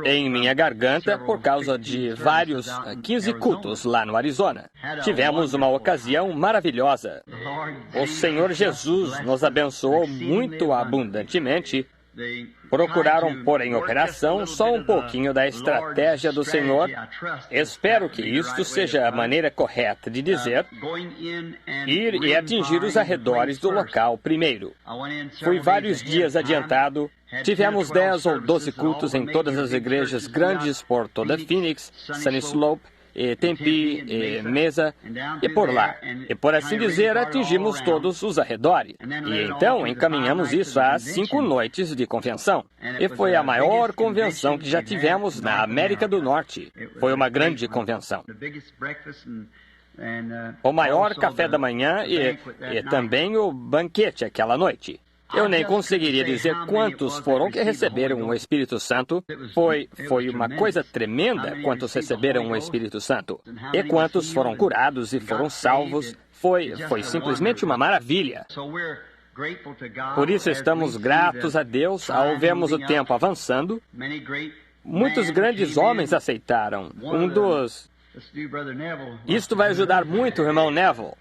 em minha garganta por causa de vários 15 cultos lá no Arizona. Tivemos uma ocasião maravilhosa. O Senhor Jesus nos abençoou muito abundantemente. Procuraram pôr em operação só um pouquinho da estratégia do Senhor. Espero que isto seja a maneira correta de dizer: ir e atingir os arredores do local primeiro. Fui vários dias adiantado. Tivemos 10 ou 12 cultos em todas as igrejas grandes por toda Phoenix, Sunny Slope, e Tempe, e Mesa, e por lá. E por assim dizer, atingimos todos os arredores. E então encaminhamos isso a 5 noites de convenção. E foi a maior convenção que já tivemos na América do Norte. Foi uma grande convenção. O maior café da manhã e também o banquete aquela noite. Eu nem conseguiria dizer quantos foram que receberam o Espírito Santo. Foi uma coisa tremenda quantos receberam o Espírito Santo. E quantos foram curados e foram salvos. Foi simplesmente uma maravilha. Por isso estamos gratos a Deus ao vermos o tempo avançando. Muitos grandes homens aceitaram. Isto vai ajudar muito o irmão Neville.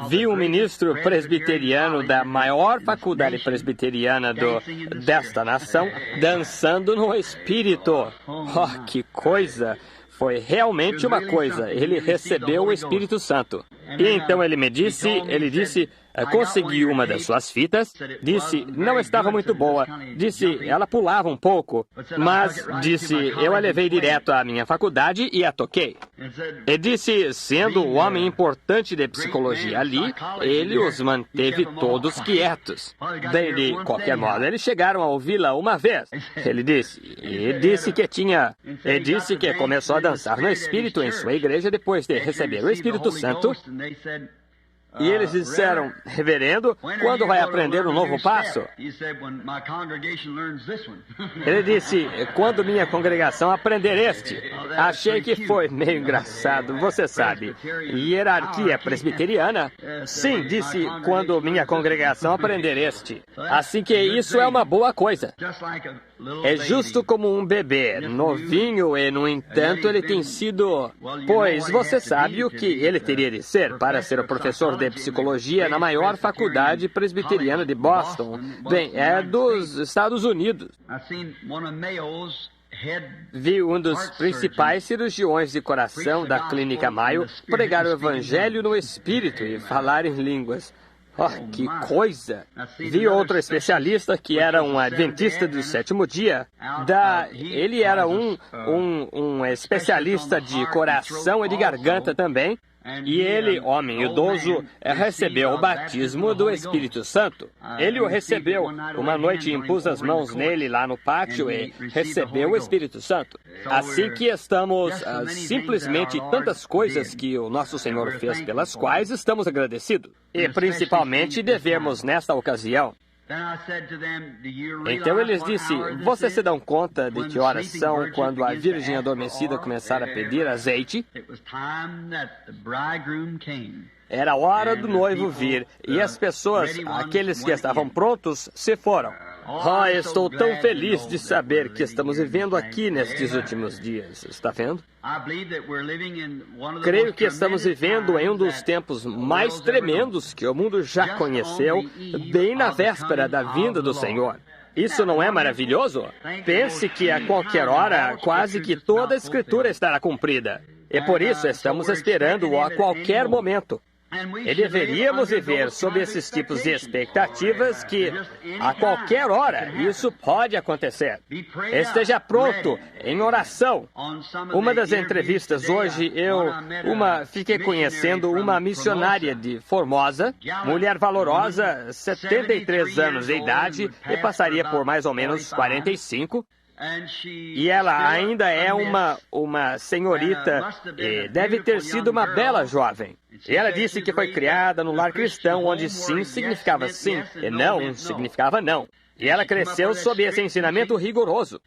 Vi um ministro presbiteriano da maior faculdade presbiteriana desta nação dançando no Espírito. Oh, que coisa! Foi realmente uma coisa. Ele recebeu o Espírito Santo. E então ele disse, consegui uma das suas fitas, disse, não estava muito boa, disse, ela pulava um pouco, mas disse, eu a levei direto à minha faculdade e a toquei. E disse, sendo um homem importante de psicologia ali, ele os manteve todos quietos. De qualquer modo, eles chegaram a ouvi-la uma vez. Ele disse que começou a dançar no Espírito em sua igreja depois de receber o Espírito Santo. E eles disseram, reverendo, quando vai aprender um novo passo? Ele disse, quando minha congregação aprender este. Achei que foi meio engraçado, você sabe. Hierarquia presbiteriana? Sim, disse, quando minha congregação aprender este. Assim que isso é uma boa coisa. É justo como um bebê, novinho e, no entanto, ele tem sido... Pois você sabe o que ele teria de ser para ser o professor de psicologia na maior faculdade presbiteriana de Boston. Bem, é dos Estados Unidos. Vi um dos principais cirurgiões de coração da Clínica Mayo pregar o Evangelho no Espírito e falar em línguas. Oh, que coisa! Vi outro especialista que era um adventista do sétimo dia. Ele era um especialista de coração e de garganta também. E ele, homem idoso, recebeu o batismo do Espírito Santo. Ele o recebeu. Uma noite impus as mãos nele lá no pátio e recebeu o Espírito Santo. Assim que estamos simplesmente tantas coisas que o nosso Senhor fez pelas quais estamos agradecidos. E principalmente devemos nesta ocasião. Então eles disseram, vocês se dão conta de que horas são quando a virgem adormecida começar a pedir azeite? Era a hora do noivo vir, e as pessoas, aqueles que estavam prontos, se foram. Oh, estou tão feliz de saber que estamos vivendo aqui nestes últimos dias. Está vendo? Creio que estamos vivendo em um dos tempos mais tremendos que o mundo já conheceu, bem na véspera da vinda do Senhor. Isso não é maravilhoso? Pense que a qualquer hora, quase que toda a Escritura estará cumprida. E por isso estamos esperando-o a qualquer momento. E deveríamos viver sob esses tipos de expectativas que, a qualquer hora, isso pode acontecer. Esteja pronto, em oração. Uma das entrevistas hoje, fiquei conhecendo uma missionária de Formosa, mulher valorosa, 73 anos de idade e passaria por mais ou menos 45. E ela ainda é uma senhorita e deve ter sido uma bela jovem. E ela disse que foi criada no lar cristão, onde sim significava sim e não significava não. E ela cresceu sob esse ensinamento rigoroso.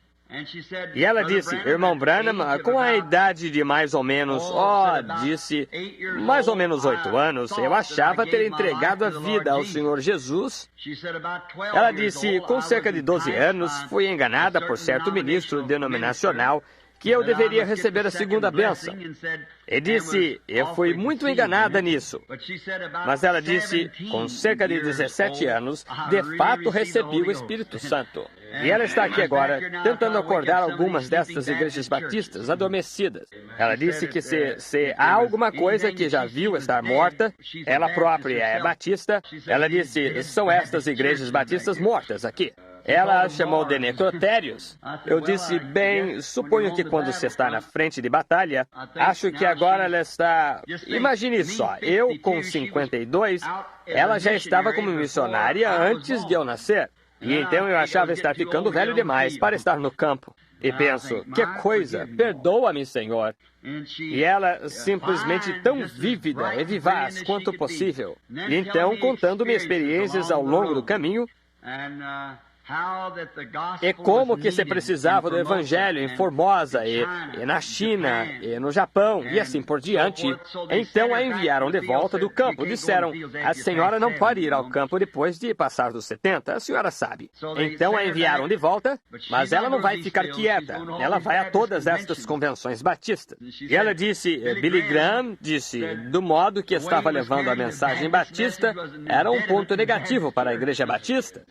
E ela disse, irmão Branham, com a idade de mais ou menos, disse, mais ou menos 8 anos, eu achava ter entregado a vida ao Senhor Jesus. Ela disse, com cerca de 12 anos, fui enganada por certo ministro denominacional que eu deveria receber a segunda bênção. E disse, eu fui muito enganada nisso. Mas ela disse, com cerca de 17 anos, de fato recebi o Espírito Santo. E ela está aqui agora, tentando acordar algumas destas igrejas batistas adormecidas. Ela disse que se há alguma coisa que já viu estar morta, ela própria é batista, ela disse, são estas igrejas batistas mortas aqui. Ela a chamou de necrotérios. Eu disse, bem, suponho que quando você está na frente de batalha, acho que agora ela está... Imagine só, eu com 52, ela já estava como missionária antes de eu nascer. E então eu achava estar ficando velho demais para estar no campo. E penso, que coisa, perdoa-me, Senhor. E ela simplesmente tão vívida e vivaz quanto possível. E então, contando-me experiências ao longo do caminho, e como que se precisava do Evangelho em Formosa, e na China, e no Japão, e assim por diante. Então a enviaram de volta do campo. Disseram, a senhora não pode ir ao campo depois de passar dos 70, a senhora sabe. Então a enviaram de volta, mas ela não vai ficar quieta. Ela vai a todas estas convenções batistas. E ela disse, Billy Graham disse, do modo que estava levando a mensagem batista, era um ponto negativo para a igreja batista.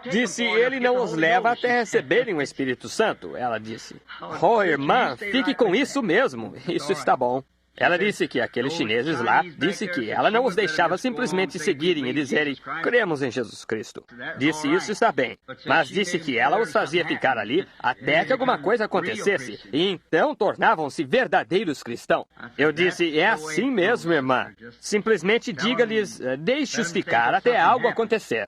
Disse, ele não os leva até receberem o Espírito Santo, ela disse. Oh, irmã, fique com isso mesmo. Isso está bom. Ela disse que aqueles chineses lá, disse que ela não os deixava simplesmente seguirem e dizerem, cremos em Jesus Cristo. Disse, isso está bem. Mas disse que ela os fazia ficar ali até que alguma coisa acontecesse, e então tornavam-se verdadeiros cristãos. Eu disse, é assim mesmo, irmã. Simplesmente diga-lhes, deixe-os ficar até algo acontecer.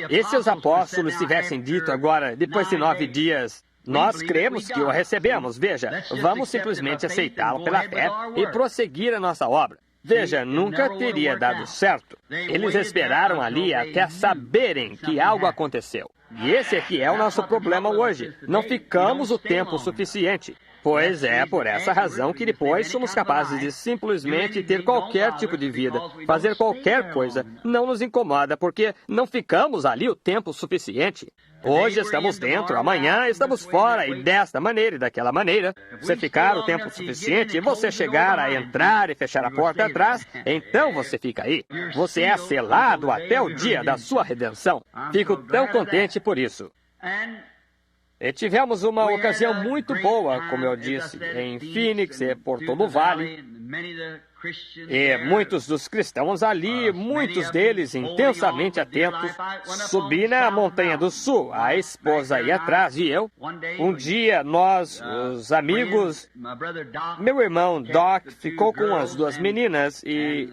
E se os apóstolos tivessem dito agora, depois de 9 dias... Nós cremos que o recebemos. Veja, vamos simplesmente aceitá-lo pela fé e prosseguir a nossa obra. Veja, nunca teria dado certo. Eles esperaram ali até saberem que algo aconteceu. E esse aqui é o nosso problema hoje. Não ficamos o tempo suficiente. Pois é por essa razão que depois somos capazes de simplesmente ter qualquer tipo de vida, fazer qualquer coisa. Não nos incomoda, porque não ficamos ali o tempo suficiente. Hoje estamos dentro, amanhã estamos fora, e desta maneira e daquela maneira. Se ficar o tempo suficiente e você chegar a entrar e fechar a porta atrás, então você fica aí. Você é selado até o dia da sua redenção. Fico tão contente por isso. E tivemos uma ocasião muito boa, como eu disse, em Phoenix e por todo o vale. E muitos dos cristãos ali, muitos deles intensamente atentos, subi na Montanha do Sul, a esposa ia atrás e eu. Um dia, nós, os amigos, meu irmão Doc ficou com as 2 meninas e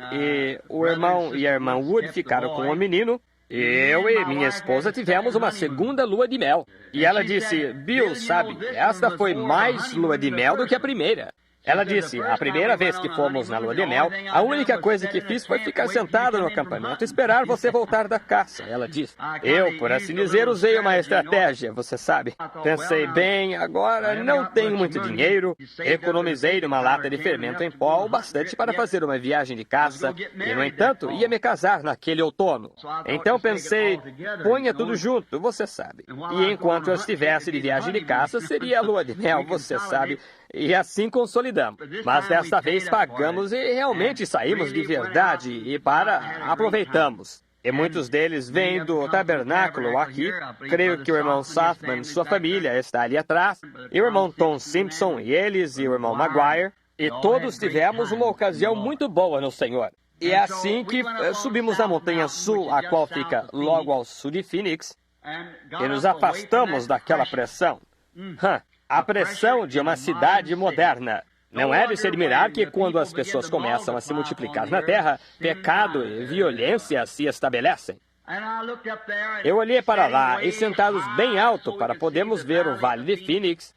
o irmão e a irmã Wood ficaram com o menino. Eu e minha esposa tivemos uma segunda lua de mel. E ela disse, Bill, sabe, esta foi mais lua de mel do que a primeira. Ela disse, a primeira vez que fomos na lua de mel, a única coisa que fiz foi ficar sentada no acampamento e esperar você voltar da caça. Ela disse, eu, por assim dizer, usei uma estratégia, você sabe. Pensei, bem, agora não tenho muito dinheiro, economizei numa lata de fermento em pó o bastante para fazer uma viagem de caça e, no entanto, ia me casar naquele outono. Então pensei, ponha tudo junto, você sabe. E enquanto eu estivesse de viagem de caça, seria a lua de mel, você sabe. E assim consolidamos. Mas desta vez pagamos e realmente saímos de verdade e aproveitamos. E muitos deles vêm do tabernáculo aqui. Creio que o irmão Southman, sua família, está ali atrás. E o irmão Tom Simpson e eles, e o irmão Maguire. E todos tivemos uma ocasião muito boa no Senhor. E é assim que subimos a Montanha Sul, a qual fica logo ao sul de Phoenix, e nos afastamos daquela pressão. A pressão de uma cidade moderna. Não é de se admirar que quando as pessoas começam a se multiplicar na terra, pecado e violência se estabelecem. Eu olhei para lá e sentados bem alto para podermos ver o Vale de Phoenix,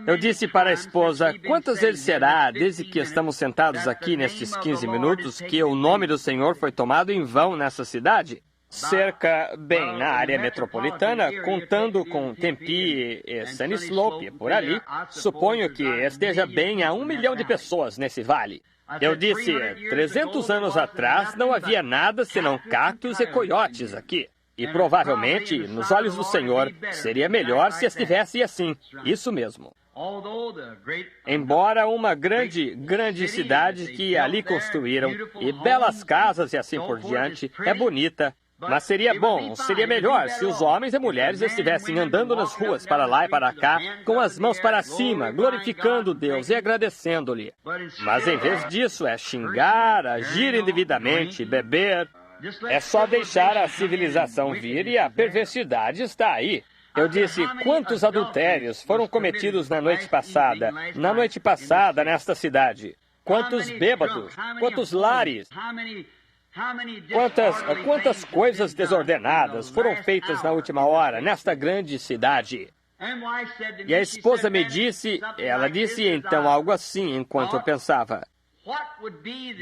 eu disse para a esposa, quantas vezes será, desde que estamos sentados aqui nestes 15 minutos, que o nome do Senhor foi tomado em vão nessa cidade? cerca, bem, na área metropolitana, contando com Tempe e Sunny Slope, por ali, suponho que esteja bem a 1 milhão de pessoas nesse vale. Eu disse, 300 anos atrás não havia nada senão cactos e coiotes aqui. E provavelmente, nos olhos do Senhor, seria melhor se estivesse assim. Isso mesmo. Embora uma grande cidade que ali construíram, e belas casas e assim por diante, é bonita, mas seria bom, seria melhor se os homens e mulheres estivessem andando nas ruas para lá e para cá, com as mãos para cima, glorificando Deus e agradecendo-lhe. Mas em vez disso é xingar, agir indevidamente, beber. É só deixar a civilização vir e a perversidade está aí. Eu disse, quantos adultérios foram cometidos na noite passada nesta cidade? Quantos bêbados? Quantos lares? Quantas coisas desordenadas foram feitas na última hora, nesta grande cidade? E a esposa me disse, ela disse então algo assim, enquanto eu pensava,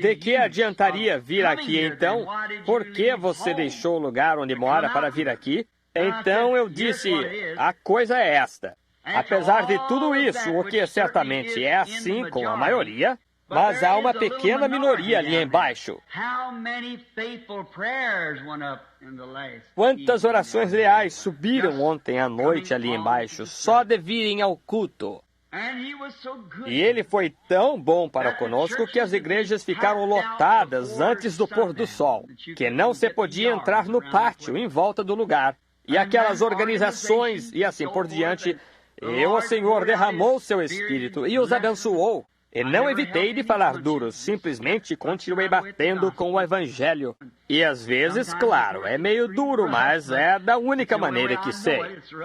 de que adiantaria vir aqui então? Por que você deixou o lugar onde mora para vir aqui? Então eu disse, a coisa é esta. Apesar de tudo isso, o que certamente é assim com a maioria, mas há uma pequena minoria ali embaixo. Quantas orações reais subiram ontem à noite ali embaixo, só de virem ao culto? E ele foi tão bom para conosco que as igrejas ficaram lotadas antes do pôr do sol, que não se podia entrar no pátio em volta do lugar. E aquelas organizações e assim por diante, o Senhor derramou seu Espírito e os abençoou. E não evitei de falar duro, simplesmente continuei batendo com o Evangelho. E às vezes, claro, é meio duro, mas é da única maneira que sei.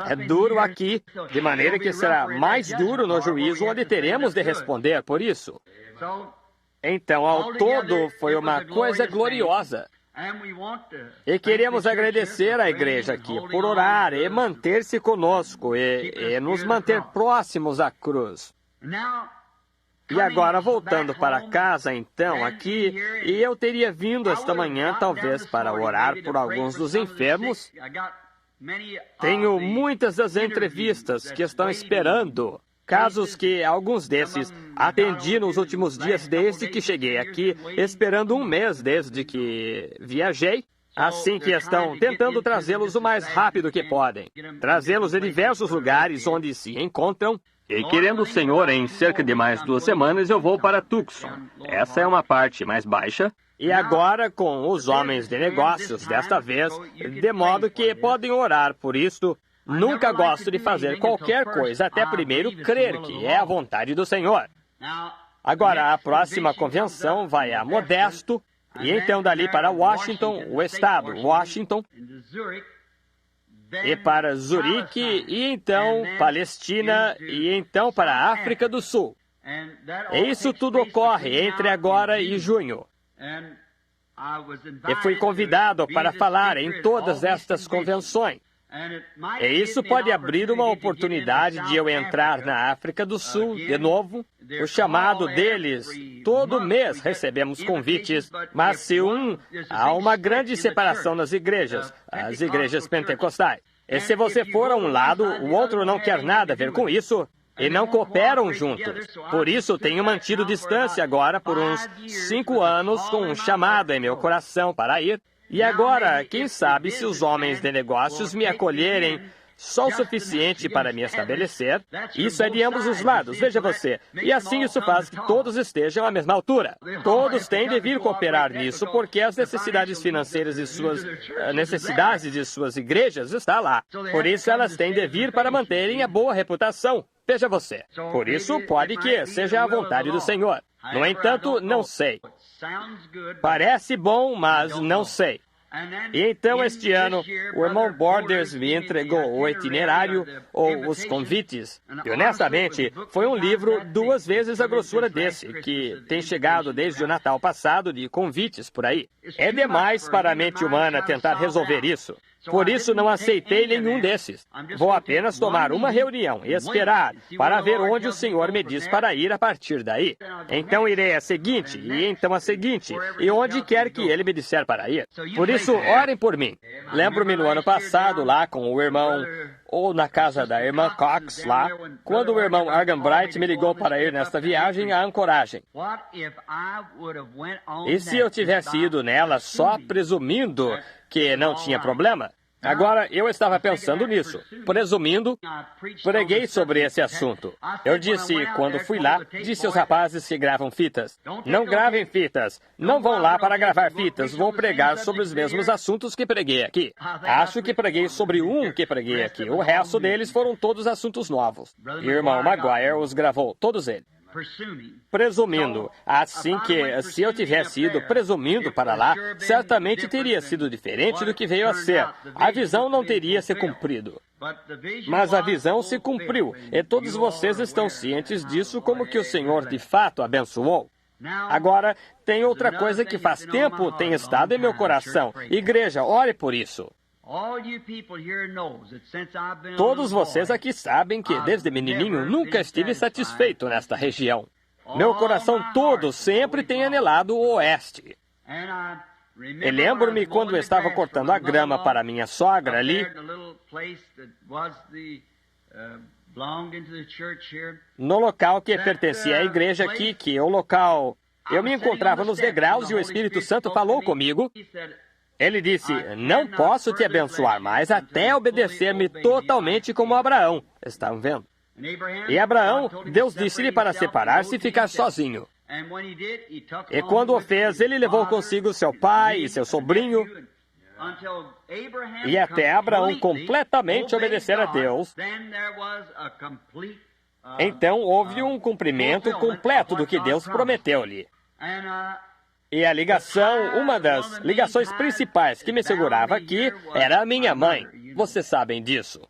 É duro aqui, de maneira que será mais duro no juízo, onde teremos de responder por isso. Então, ao todo, foi uma coisa gloriosa. E queremos agradecer à igreja aqui por orar e manter-se conosco e nos manter próximos à cruz. E agora, voltando para casa, então, aqui, e eu teria vindo esta manhã, talvez, para orar por alguns dos enfermos. Tenho muitas das entrevistas que estão esperando. Casos que alguns desses atendi nos últimos dias desde que cheguei aqui, esperando 1 mês desde que viajei. Assim que estão tentando trazê-los o mais rápido que podem. Trazê-los de diversos lugares onde se encontram. E querendo o Senhor, em cerca de mais 2 semanas, eu vou para Tucson. Essa é uma parte mais baixa. E agora com os homens de negócios, desta vez, de modo que podem orar por isto. Nunca gosto de fazer qualquer coisa até primeiro crer que é a vontade do Senhor. Agora, a próxima convenção vai a Modesto, e então dali para Washington, o estado Washington, e para Zurique, e então Palestina, e então para a África do Sul. E isso tudo ocorre entre agora e junho. E fui convidado para falar em todas estas convenções. E isso pode abrir uma oportunidade de eu entrar na África do Sul de novo. O chamado deles, todo mês recebemos convites, mas se há uma grande separação nas igrejas, as igrejas pentecostais. E se você for a um lado, o outro não quer nada a ver com isso, e não cooperam juntos. Por isso, tenho mantido distância agora por uns 5 anos, com um chamado em meu coração para ir. E agora, quem sabe se os homens de negócios me acolherem só o suficiente para me estabelecer. Isso é de ambos os lados, veja você. E assim isso faz que todos estejam à mesma altura. Todos têm de vir cooperar nisso, porque as necessidades financeiras de suas igrejas estão lá. Por isso elas têm de vir para manterem a boa reputação. Veja você. Por isso, pode que seja a vontade do Senhor. No entanto, não sei. Parece bom, mas não sei. E então, este ano, o irmão Borders me entregou o itinerário, ou os convites. E, honestamente, foi um livro 2 vezes a grossura desse, que tem chegado desde o Natal passado de convites por aí. É demais para a mente humana tentar resolver isso. Por isso não aceitei nenhum desses. Vou apenas tomar uma reunião e esperar para ver onde o Senhor me diz para ir a partir daí. Então irei a seguinte, e então a seguinte, e onde quer que Ele me disser para ir. Por isso, orem por mim. Lembro-me no ano passado, lá com o irmão, ou na casa da irmã Cox, lá, quando o irmão Argan Bright me ligou para ir nesta viagem à Ancoragem. E se eu tivesse ido nela só presumindo que não tinha problema? Agora, eu estava pensando nisso. Presumindo, preguei sobre esse assunto. Eu disse, quando fui lá, disse aos rapazes que gravam fitas, não gravem fitas, não vão lá para gravar fitas, vou pregar sobre os mesmos assuntos que preguei aqui. Acho que preguei sobre um que preguei aqui, o resto deles foram todos assuntos novos. E o irmão Maguire os gravou, todos eles. Presumindo, assim que se eu tivesse ido presumindo para lá, certamente teria sido diferente do que veio a ser. A visão não teria se cumprido. Mas a visão se cumpriu, e todos vocês estão cientes disso, como que o Senhor de fato abençoou. Agora, tem outra coisa que faz tempo tem estado em meu coração. Igreja, ore por isso. Todos vocês aqui sabem que, desde menininho, nunca estive satisfeito nesta região. Meu coração todo sempre tem anelado o oeste. E lembro-me quando eu estava cortando a grama para minha sogra ali, no local que pertencia à igreja aqui, que é o local... Eu me encontrava nos degraus e o Espírito Santo falou comigo. Ele disse, não posso te abençoar mais até obedecer-me totalmente como Abraão. Estão vendo? E Abraão, Deus disse-lhe para separar-se e ficar sozinho. E quando o fez, ele levou consigo seu pai e seu sobrinho. E até Abraão completamente obedecer a Deus, então houve um cumprimento completo do que Deus prometeu-lhe. E a ligação, uma das ligações principais que me segurava aqui, era a minha mãe. Vocês sabem disso.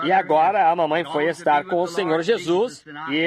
E agora a mamãe foi estar com o Senhor Jesus, e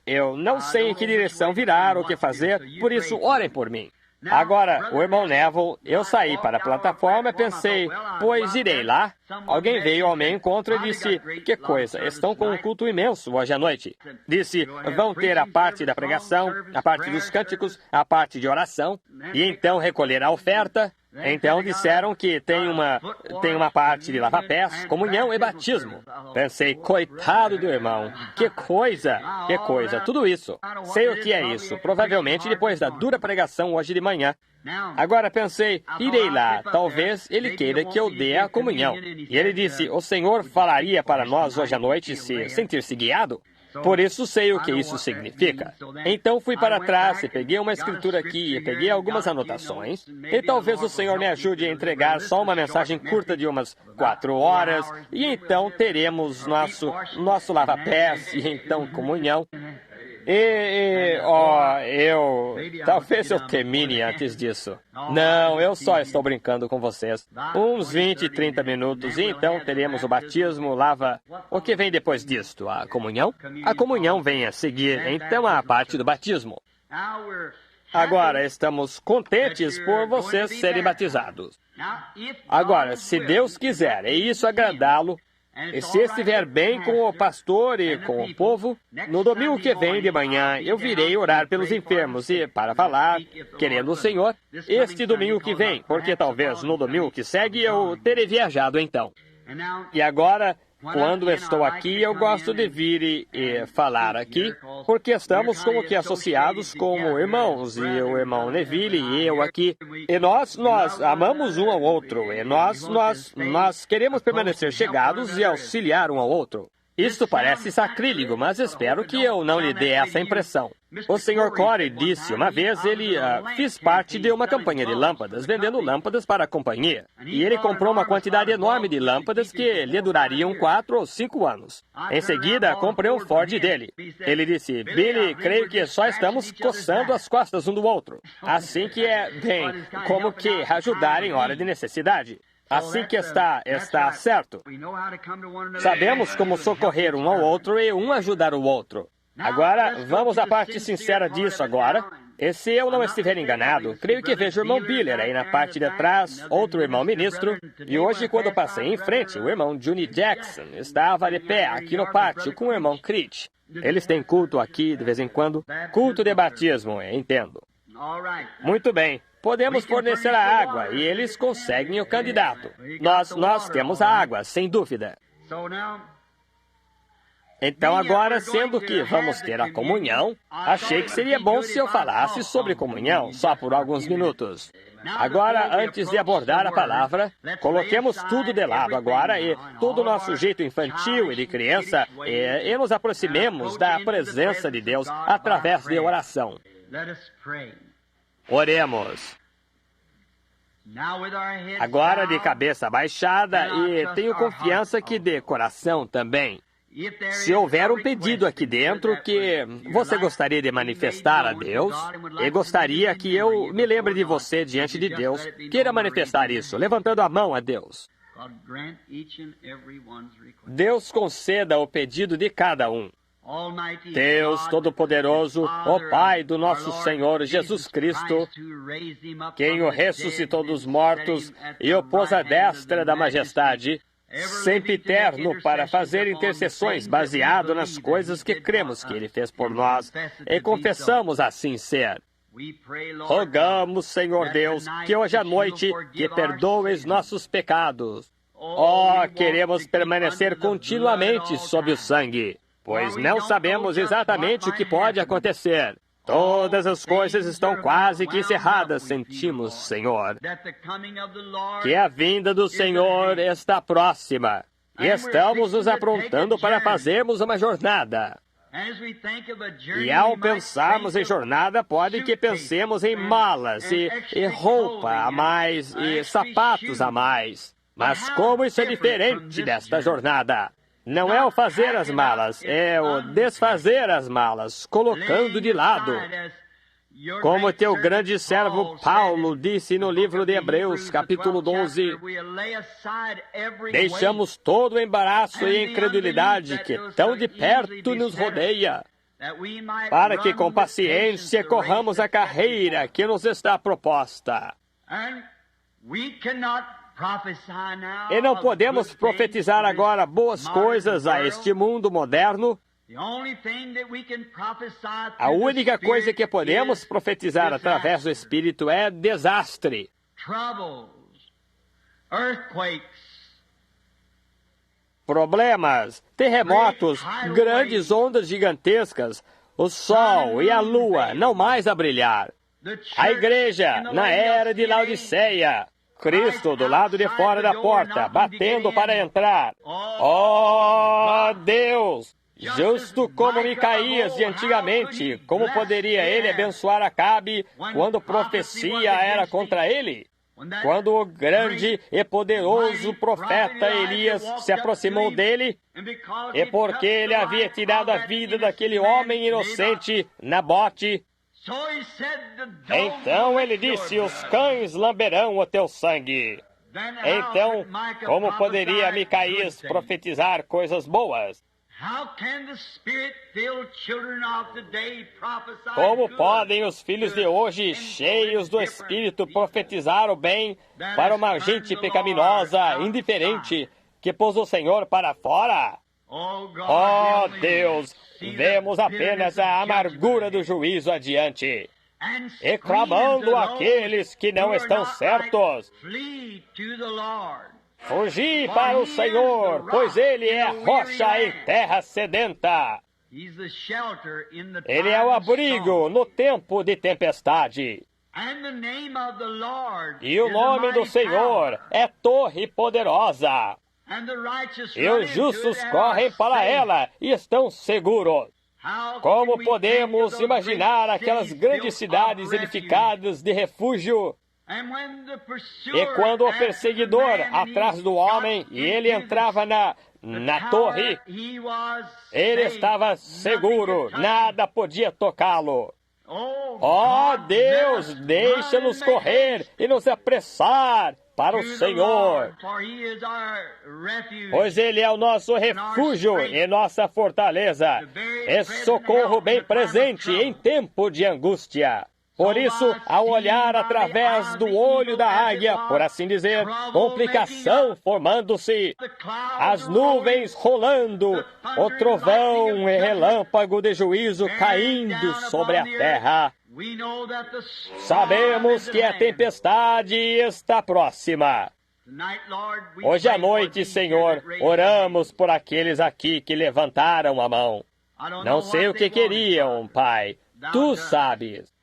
eu não sei em que direção virar, o que fazer, por isso orem por mim. Agora, o irmão Neville, eu saí para a plataforma e pensei, pois irei lá. Alguém veio ao meu encontro e disse, que coisa, estão com um culto imenso hoje à noite. Disse, vão ter a parte da pregação, a parte dos cânticos, a parte de oração, e então recolher a oferta. Então disseram que tem uma parte de lava-pés, comunhão e batismo. Pensei, coitado do irmão, que coisa, tudo isso. Sei o que é isso, provavelmente depois da dura pregação hoje de manhã. Agora pensei, irei lá, talvez ele queira que eu dê a comunhão. E ele disse, o Senhor falaria para nós hoje à noite se sentir-se guiado? Por isso sei o que isso significa. Então fui para trás e peguei uma escritura aqui e peguei algumas anotações. E talvez o Senhor me ajude a entregar só uma mensagem curta de umas 4 horas. E então teremos nosso lava-pés e então comunhão. Talvez eu termine antes disso. Não, eu só estou brincando com vocês. Uns 20, 30 minutos e então teremos o batismo, O que vem depois disto? A comunhão? A comunhão vem a seguir, então a parte do batismo. Agora, estamos contentes por vocês serem batizados. Agora, se Deus quiser e isso agradá-lo, e se estiver bem com o pastor e com o povo, no domingo que vem de manhã eu virei orar pelos enfermos e para falar, querendo o Senhor, este domingo que vem, porque talvez no domingo que segue eu terei viajado então. E agora, quando estou aqui, eu gosto de vir e falar aqui, porque estamos como que associados como irmãos, e o irmão Neville e eu aqui. E nós amamos um ao outro, e nós queremos permanecer chegados e auxiliar um ao outro. Isto parece sacrílego, mas espero que eu não lhe dê essa impressão. O Sr. Corey disse uma vez, ele fez parte de uma campanha de lâmpadas, vendendo lâmpadas para a companhia. E ele comprou uma quantidade enorme de lâmpadas que lhe durariam 4 ou 5 anos. Em seguida, comprei um Ford dele. Ele disse, Billy, creio que só estamos coçando as costas um do outro. Assim que bem, como que ajudar em hora de necessidade. Assim que está certo. Sabemos como socorrer um ao outro e um ajudar o outro. Agora, vamos à parte sincera disso agora. E se eu não estiver enganado, creio que vejo o irmão Biller aí na parte de trás, outro irmão ministro, e hoje, quando passei em frente, o irmão Juni Jackson estava de pé aqui no pátio com o irmão Creed. Eles têm culto aqui de vez em quando, culto de batismo, entendo. Muito bem. Podemos fornecer a água e eles conseguem o candidato. Nós temos a água, sem dúvida. Então agora, sendo que vamos ter a comunhão, achei que seria bom se eu falasse sobre comunhão, só por alguns minutos. Agora, antes de abordar a palavra, coloquemos tudo de lado agora e todo o nosso jeito infantil e de criança e nos aproximemos da presença de Deus através de oração. Oremos. Agora de cabeça baixada e tenho confiança que de coração também. Se houver um pedido aqui dentro que você gostaria de manifestar a Deus e gostaria que eu me lembre de você diante de Deus, queira manifestar isso, levantando a mão a Deus. Deus conceda o pedido de cada um. Deus Todo-Poderoso, o Pai do nosso Senhor Jesus Cristo, quem o ressuscitou dos mortos e o pôs à destra da majestade, sempiterno para fazer intercessões baseado nas coisas que cremos que Ele fez por nós e confessamos assim ser. Rogamos, Senhor Deus, que hoje à noite que perdoes nossos pecados. Queremos permanecer continuamente sob o sangue, pois não sabemos exatamente o que pode acontecer. Todas as coisas estão quase que encerradas, sentimos, Senhor, que a vinda do Senhor está próxima e estamos nos aprontando para fazermos uma jornada. E ao pensarmos em jornada, pode que pensemos em malas e roupa a mais e sapatos a mais. Mas como isso é diferente desta jornada? Não é o fazer as malas, é o desfazer as malas, colocando de lado. Como teu grande servo Paulo disse no livro de Hebreus, capítulo 12, deixamos todo o embaraço e a incredulidade que tão de perto nos rodeia, para que com paciência corramos a carreira que nos está proposta. E não podemos profetizar agora boas coisas a este mundo moderno. A única coisa que podemos profetizar através do Espírito é desastre, problemas, terremotos, grandes ondas gigantescas, o sol e a lua não mais a brilhar. A igreja na era de Laodiceia, Cristo do lado de fora da porta, batendo para entrar. Deus! Justo como Micaías de antigamente, como poderia ele abençoar Acabe quando profecia era contra ele? Quando o grande e poderoso profeta Elias se aproximou dele, e porque ele havia tirado a vida daquele homem inocente, Nabote, então ele disse, os cães lamberão o teu sangue. Então, como poderia Micaías profetizar coisas boas? Como podem os filhos de hoje, cheios do Espírito, profetizar o bem para uma gente pecaminosa, indiferente, que pôs o Senhor para fora? Deus, vemos apenas a amargura do juízo adiante, e clamando aqueles que não estão certos. Fugi para o Senhor, pois Ele é rocha em terra sedenta. Ele é o abrigo no tempo de tempestade. E o nome do Senhor é torre poderosa. E os justos correm para ela e estão seguros. Como podemos imaginar aquelas grandes cidades edificadas de refúgio? E quando o perseguidor atrás do homem e ele entrava na torre, ele estava seguro, nada podia tocá-lo. Deus, deixa-nos correr e nos apressar para o Senhor, pois Ele é o nosso refúgio e nossa fortaleza, e socorro bem presente em tempo de angústia. Por isso, ao olhar através do olho da águia, por assim dizer, complicação formando-se, as nuvens rolando, o trovão e relâmpago de juízo caindo sobre a terra, sabemos que a tempestade está próxima. Hoje à noite, Senhor, oramos por aqueles aqui que levantaram a mão. Não sei o que queriam, Pai. Tu sabes.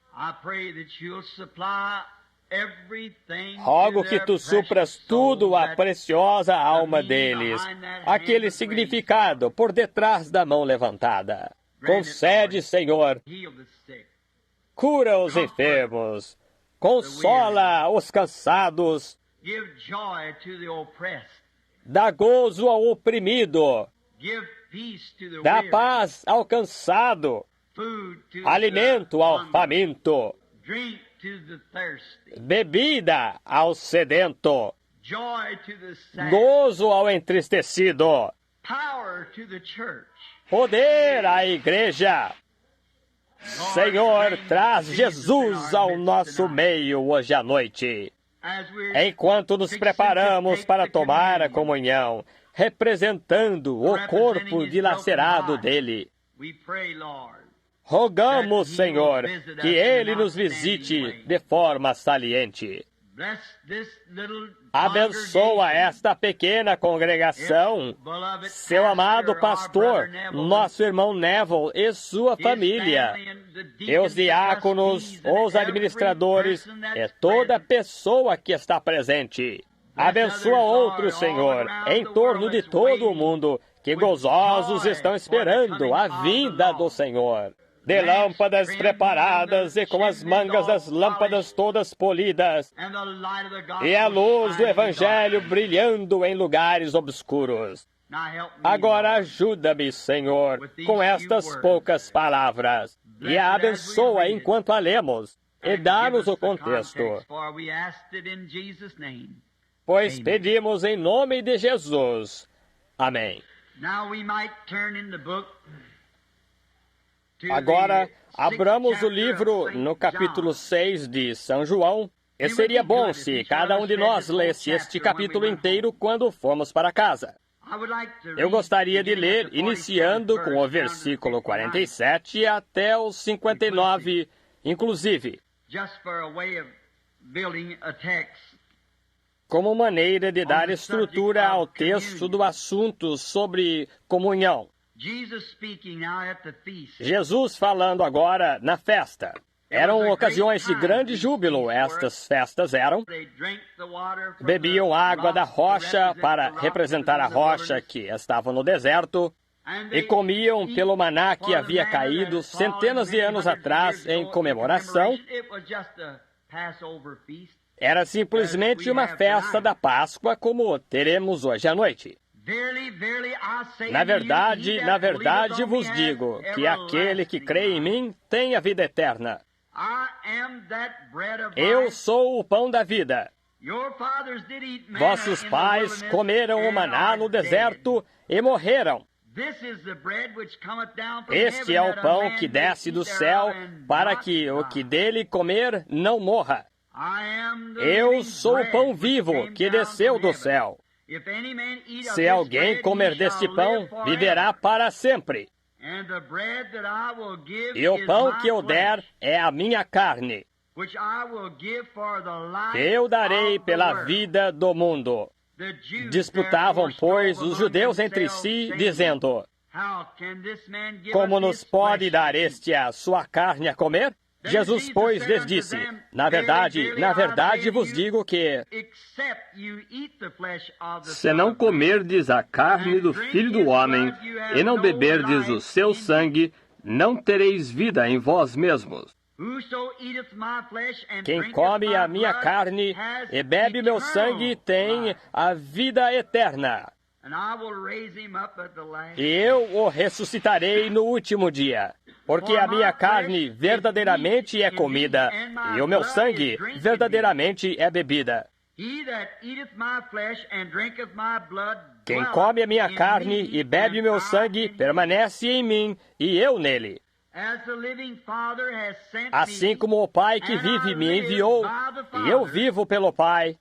Rogo que tu supras tudo a preciosa alma deles, aquele significado por detrás da mão levantada. Concede, Senhor, cura os enfermos, consola os cansados, dá gozo ao oprimido, dá paz ao cansado, alimento ao faminto, bebida ao sedento, gozo ao entristecido, poder à igreja. Senhor, traz Jesus ao nosso meio hoje à noite. Enquanto nos preparamos para tomar a comunhão, representando o corpo dilacerado dele, rogamos, Senhor, que Ele nos visite de forma saliente. Abençoa esta pequena congregação, seu amado pastor, nosso irmão Neville e sua família, e os diáconos, os administradores e toda pessoa que está presente. Abençoa outros, Senhor, em torno de todo o mundo, que gozosos estão esperando a vinda do Senhor. De lâmpadas preparadas e com as mangas das lâmpadas todas polidas, e a luz do Evangelho brilhando em lugares obscuros. Agora ajuda-me, Senhor, com estas poucas palavras, e a abençoa enquanto a lemos, e dá-nos o contexto. Pois pedimos em nome de Jesus. Amém. Agora, abramos o livro no capítulo 6 de São João. E seria bom se cada um de nós lesse este capítulo inteiro quando formos para casa. Eu gostaria de ler, iniciando com o versículo 47 até o 59, inclusive, como maneira de dar estrutura ao texto do assunto sobre comunhão. Jesus falando agora na festa. Eram ocasiões de grande júbilo, estas festas eram. Bebiam água da rocha para representar a rocha que estava no deserto, e comiam pelo maná que havia caído centenas de anos atrás em comemoração. Era simplesmente uma festa da Páscoa como teremos hoje à noite. Na verdade vos digo que aquele que crê em mim tem a vida eterna. Eu sou o pão da vida. Vossos pais comeram o maná no deserto e morreram. Este é o pão que desce do céu para que o que dele comer não morra. Eu sou o pão vivo que desceu do céu. Se alguém comer deste pão, viverá para sempre. E o pão que eu der é a minha carne, que eu darei pela vida do mundo. Disputavam, pois, os judeus entre si, dizendo: como nos pode dar este a sua carne a comer? Jesus, pois, lhes disse: na verdade vos digo que, se não comerdes a carne do Filho do Homem e não beberdes o seu sangue, não tereis vida em vós mesmos. Quem come a minha carne e bebe meu sangue tem a vida eterna, e eu o ressuscitarei no último dia. Porque a minha carne verdadeiramente é comida, e o meu sangue verdadeiramente é bebida. Quem come a minha carne e bebe meu sangue permanece em mim, e eu nele. Assim como o Pai que vive me enviou, e eu vivo pelo Pai,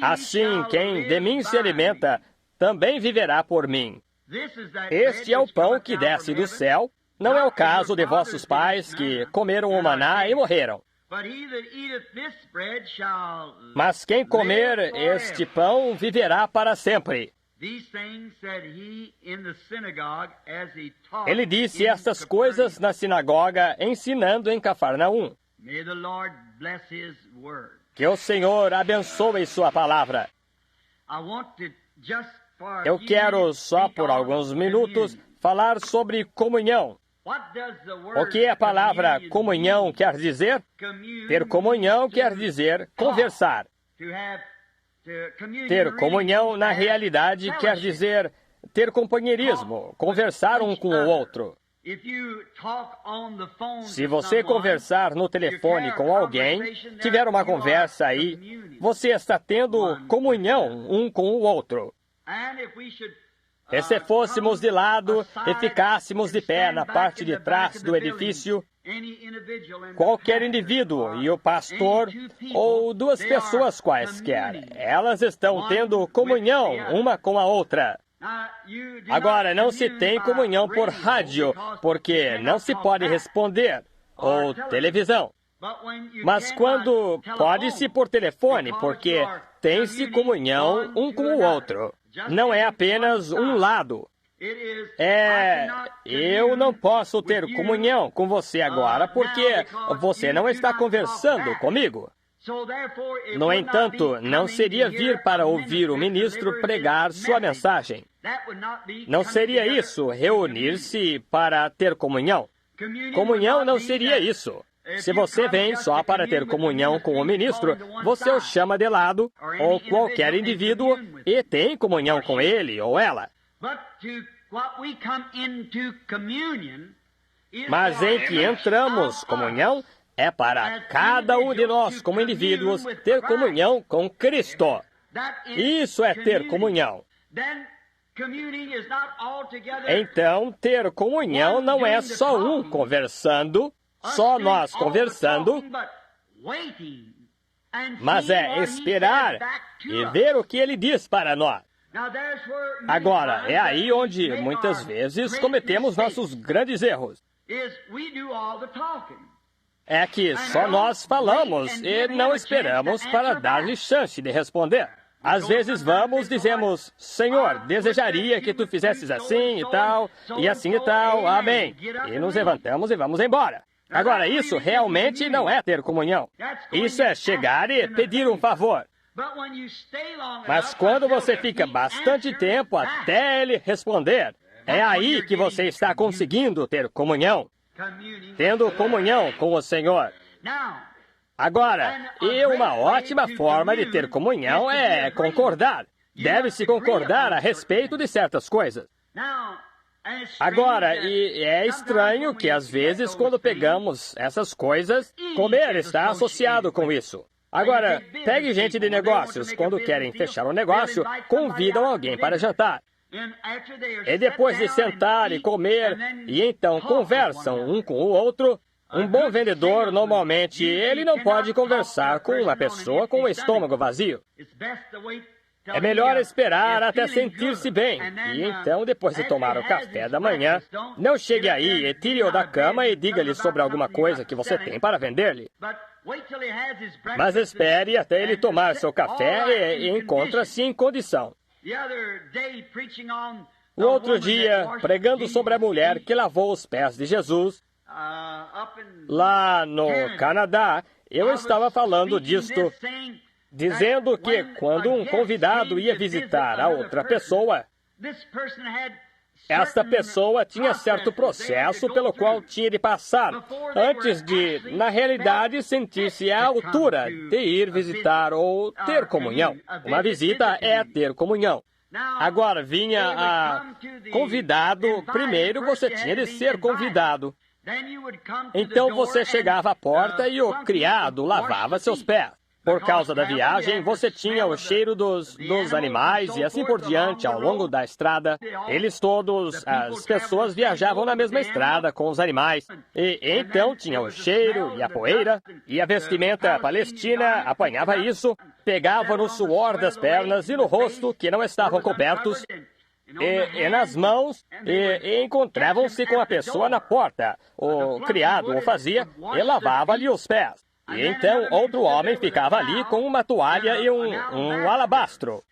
assim quem de mim se alimenta, também viverá por mim. Este é o pão que desce do céu. Não é o caso de vossos pais que comeram o maná e morreram. Mas quem comer este pão viverá para sempre. Ele disse estas coisas na sinagoga, ensinando em Cafarnaum. Que o Senhor abençoe sua palavra. Eu quero, só por alguns minutos, falar sobre comunhão. O que a palavra comunhão quer dizer? Ter comunhão quer dizer conversar. Ter comunhão, na realidade, quer dizer ter companheirismo, conversar um com o outro. Se você conversar no telefone com alguém, tiver uma conversa aí, você está tendo comunhão um com o outro. E se fôssemos de lado e ficássemos de pé na parte de trás do edifício, qualquer indivíduo e o pastor ou duas pessoas quaisquer, elas estão tendo comunhão uma com a outra. Agora, não se tem comunhão por rádio, porque não se pode responder, ou televisão. Mas quando pode-se por telefone, porque tem-se comunhão um com o outro. Não é apenas um lado. Eu não posso ter comunhão com você agora, porque você não está conversando comigo. No entanto, não seria vir para ouvir o ministro pregar sua mensagem. Não seria isso, reunir-se para ter comunhão. Comunhão não seria isso. Se você vem só para ter comunhão com o ministro, você o chama de lado, ou qualquer indivíduo, e tem comunhão com ele ou ela. Mas em que entramos comunhão é para cada um de nós, como indivíduos, ter comunhão com Cristo. Isso é ter comunhão. Então, ter comunhão não é só um conversando, só nós conversando, mas é esperar e ver o que ele diz para nós. Agora, é aí onde muitas vezes cometemos nossos grandes erros. É que só nós falamos e não esperamos para dar-lhe chance de responder. Às vezes vamos, dizemos, Senhor, desejaria que tu fizesses assim e tal, amém. E nos levantamos e vamos embora. Agora, isso realmente não é ter comunhão. Isso é chegar e pedir um favor. Mas quando você fica bastante tempo até ele responder, é aí que você está conseguindo ter comunhão. Tendo comunhão com o Senhor. Agora, e uma ótima forma de ter comunhão é concordar. Deve-se concordar a respeito de certas coisas. Agora, e é estranho que às vezes quando pegamos essas coisas, comer está associado com isso. Agora, pegue gente de negócios, quando querem fechar um negócio, convidam alguém para jantar. E depois de sentar e comer, e então conversam um com o outro, um bom vendedor, normalmente, ele não pode conversar com uma pessoa com o estômago vazio. É melhor esperar até sentir-se bem. E então, depois de tomar o café da manhã, não chegue aí e tire-o da cama e diga-lhe sobre alguma coisa que você tem para vender-lhe. Mas espere até ele tomar seu café e encontra-se em condição. O outro dia, pregando sobre a mulher que lavou os pés de Jesus, lá no Canadá, eu estava falando disto, dizendo que quando um convidado ia visitar a outra pessoa, esta pessoa tinha certo processo pelo qual tinha de passar, antes de, na realidade, sentir-se à altura de ir visitar ou ter comunhão. Uma visita é ter comunhão. Agora, vinha a convidado, primeiro você tinha de ser convidado. Então você chegava à porta e o criado lavava seus pés. Por causa da viagem, você tinha o cheiro dos animais e assim por diante ao longo da estrada. Eles todos, as pessoas viajavam na mesma estrada com os animais. E então tinha o cheiro e a poeira, e a vestimenta palestina apanhava isso, pegava no suor das pernas e no rosto, que não estavam cobertos, e nas mãos, e encontravam-se com a pessoa na porta. O criado o fazia e lavava-lhe os pés. E então outro homem ficava ali com uma toalha e um alabastro.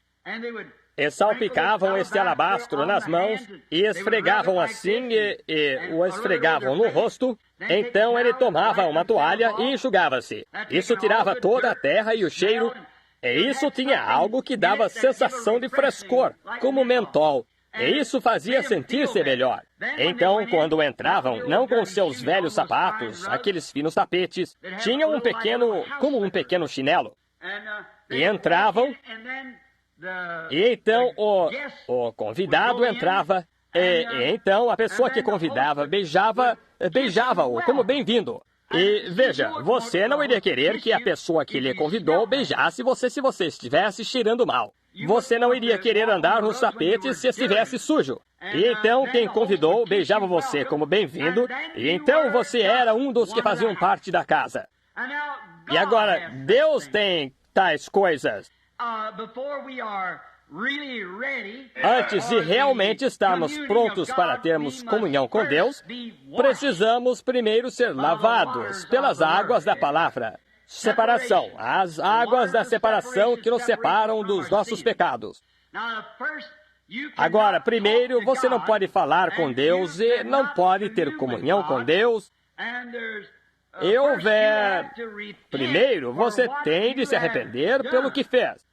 E salpicavam este alabastro nas mãos e esfregavam assim e o esfregavam no rosto. Então ele tomava uma toalha e enxugava-se. Isso tirava toda a terra e o cheiro. E isso tinha algo que dava sensação de frescor, como mentol. E isso fazia sentir-se melhor. Então, quando entravam, não com seus velhos sapatos, aqueles finos tapetes, tinham como um pequeno chinelo. E entravam, e então o convidado entrava, e então a pessoa que convidava beijava-o como bem-vindo. E veja, você não iria querer que a pessoa que lhe convidou beijasse você se você estivesse cheirando mal. Você não iria querer andar nos tapetes se estivesse sujo. E então quem convidou beijava você como bem-vindo, e então você era um dos que faziam parte da casa. E agora, Deus tem tais coisas. Antes de realmente estarmos prontos para termos comunhão com Deus, precisamos primeiro ser lavados pelas águas da palavra. Separação, as águas da separação que nos separam dos nossos pecados. Agora, primeiro, você não pode falar com Deus e não pode ter comunhão com Deus. Primeiro, você tem de se arrepender pelo que fez.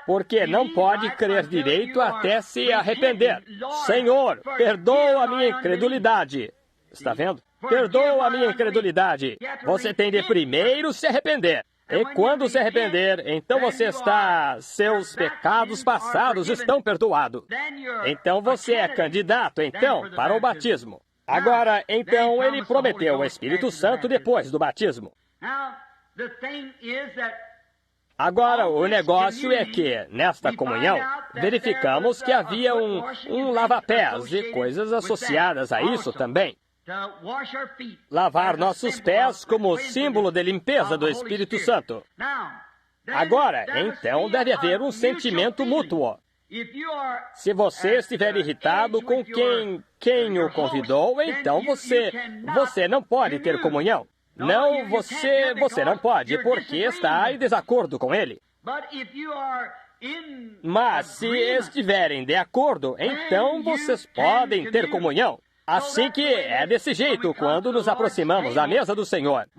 Porque não pode crer direito até se arrepender. Senhor, perdoa a minha incredulidade. Está vendo? Perdoa a minha incredulidade. Você tem de primeiro se arrepender. E quando se arrepender, então seus pecados passados estão perdoados. Então você é candidato, então, para o batismo. Agora, então, ele prometeu o Espírito Santo depois do batismo. Agora, o negócio é que, nesta comunhão, verificamos que havia um lava-pés e coisas associadas a isso também. Lavar nossos pés como símbolo de limpeza do Espírito Santo. Agora, então, deve haver um sentimento mútuo. Se você estiver irritado com quem o convidou, então você não pode ter comunhão. Não, você não pode, porque está em desacordo com ele. Mas se estiverem de acordo, então vocês podem ter comunhão. Assim que é desse jeito quando nos aproximamos da mesa do Senhor.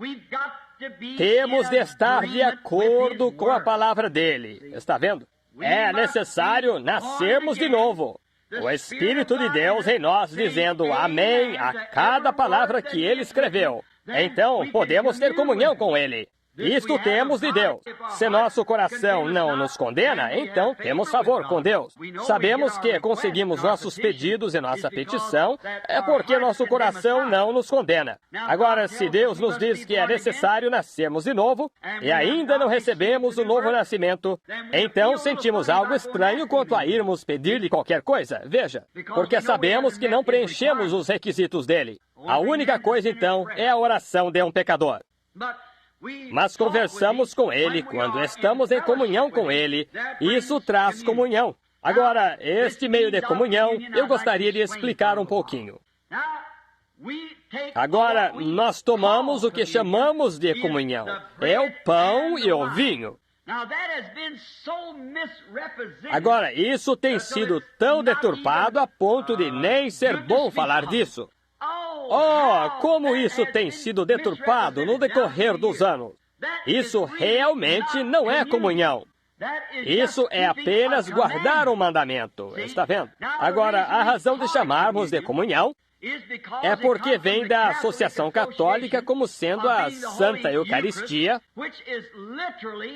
Temos de estar de acordo com a palavra dele. Está vendo? É necessário nascermos de novo. O Espírito de Deus em nós dizendo amém a cada palavra que ele escreveu. Então, podemos ter comunhão com ele. Isto temos de Deus. Se nosso coração não nos condena, então temos favor com Deus. Sabemos que conseguimos nossos pedidos e nossa petição é porque nosso coração não nos condena. Agora, se Deus nos diz que é necessário nascermos de novo e ainda não recebemos o novo nascimento, então sentimos algo estranho quanto a irmos pedir-lhe qualquer coisa. Veja, porque sabemos que não preenchemos os requisitos dele. A única coisa, então, é a oração de um pecador. Mas conversamos com ele quando estamos em comunhão com ele. Isso traz comunhão. Agora, este meio de comunhão, eu gostaria de explicar um pouquinho. Agora, nós tomamos o que chamamos de comunhão. É o pão e o vinho. Agora, isso tem sido tão deturpado a ponto de nem ser bom falar disso. Oh, como isso tem sido deturpado no decorrer dos anos. Isso realmente não é comunhão. Isso é apenas guardar um mandamento. Está vendo? Agora, a razão de chamarmos de comunhão é porque vem da Associação Católica como sendo a Santa Eucaristia,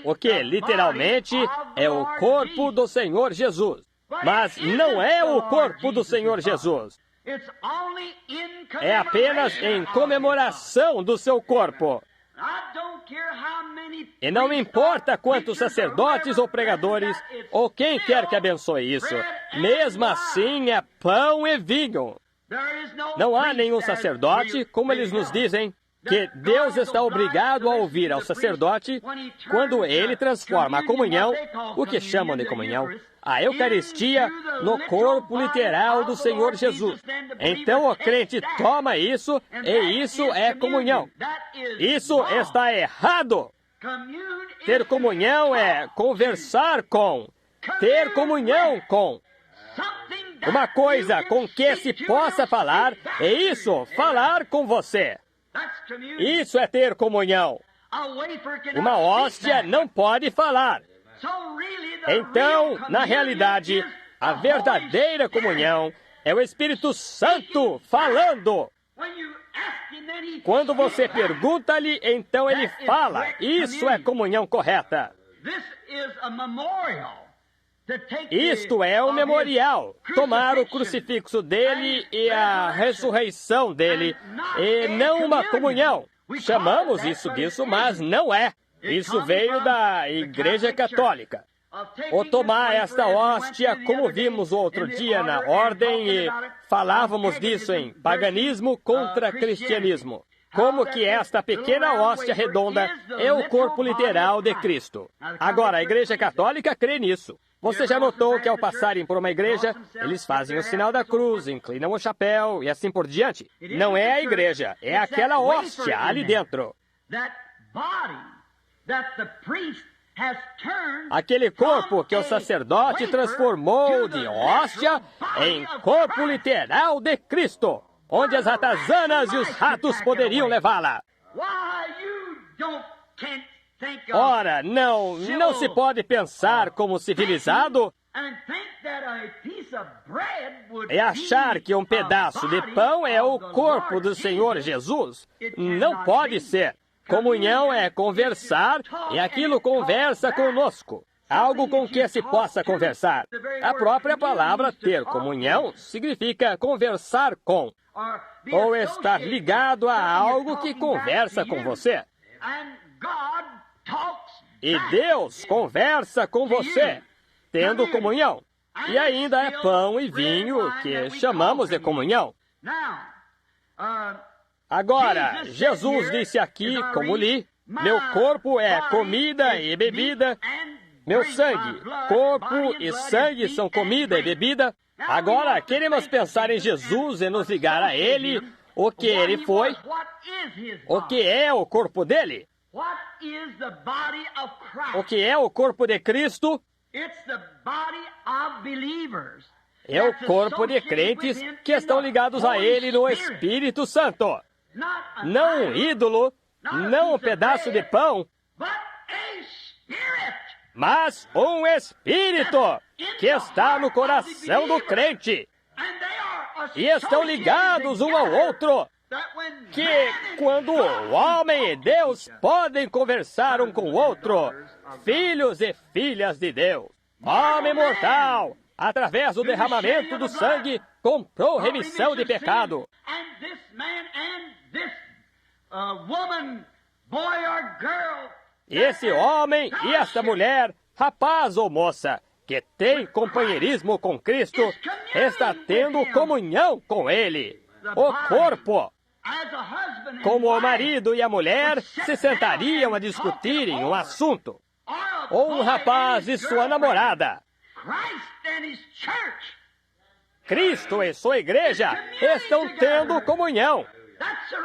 o que literalmente é o corpo do Senhor Jesus. Mas não é o corpo do Senhor Jesus. É apenas em comemoração do seu corpo. E não me importa quantos sacerdotes ou pregadores, ou quem quer que abençoe isso, mesmo assim é pão e vinho. Não há nenhum sacerdote, como eles nos dizem, que Deus está obrigado a ouvir ao sacerdote quando ele transforma a comunhão, o que chamam de comunhão, a Eucaristia, no corpo literal do Senhor Jesus. Então o crente toma isso, e isso é comunhão. Isso está errado. Ter comunhão é conversar com, ter comunhão com. Uma coisa com que se possa falar, é isso, falar com você. Isso é ter comunhão. Uma hóstia não pode falar. Então, na realidade, a verdadeira comunhão é o Espírito Santo falando. Quando você pergunta-lhe, então ele fala. Isso é comunhão correta. Isto é um memorial. Tomar o crucifixo dele e a ressurreição dele, e não uma comunhão. Chamamos isso disso, mas não é. Isso veio da Igreja Católica. Ou tomar esta hóstia, como vimos outro dia na ordem, e falávamos disso em paganismo contra cristianismo. Como que esta pequena hóstia redonda é o corpo literal de Cristo. Agora, a Igreja Católica crê nisso. Você já notou que ao passarem por uma igreja, eles fazem o sinal da cruz, inclinam o chapéu e assim por diante? Não é a igreja, é aquela hóstia ali dentro. Aquele corpo que o sacerdote transformou de hóstia em corpo literal de Cristo, onde as ratazanas e os ratos poderiam levá-la. Ora, não se pode pensar como civilizado e achar que um pedaço de pão é o corpo do Senhor Jesus. Não pode ser. Comunhão é conversar e aquilo conversa conosco. Algo com que se possa conversar. A própria palavra ter comunhão significa conversar com, ou estar ligado a algo que conversa com você. E Deus conversa com você, tendo comunhão. E ainda é pão e vinho, que chamamos de comunhão. Agora, Jesus disse aqui, como li, meu corpo é comida e bebida, meu sangue, corpo e sangue são comida e bebida. Agora, queremos pensar em Jesus e nos ligar a Ele, o que Ele foi, o que é o corpo dele. O que é o corpo de Cristo? É o corpo de crentes que estão ligados a Ele no Espírito Santo. Não um ídolo, não um pedaço de pão, mas um Espírito que está no coração do crente. E estão ligados um ao outro. Que quando o homem e Deus podem conversar um com o outro, filhos e filhas de Deus. Homem mortal, através do derramamento do sangue, comprou remissão de pecado. E esse homem e esta mulher, rapaz ou moça, que tem companheirismo com Cristo, está tendo comunhão com Ele. O corpo. Como o marido e a mulher se sentariam a discutirem um assunto. Ou um rapaz e sua namorada. Cristo e sua igreja estão tendo comunhão.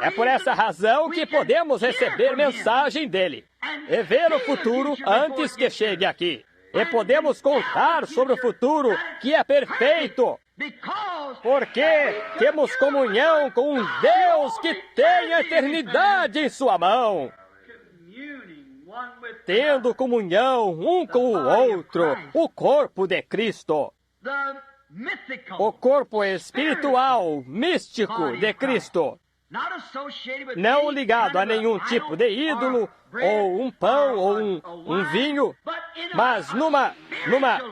É por essa razão que podemos receber mensagem dele e ver o futuro antes que chegue aqui. E podemos contar sobre o futuro que é perfeito. Porque temos comunhão com um Deus que tem a eternidade em sua mão. Tendo comunhão um com o outro, o corpo de Cristo. O corpo espiritual, místico de Cristo. Não ligado a nenhum tipo de ídolo, ou um pão, ou um vinho, mas numa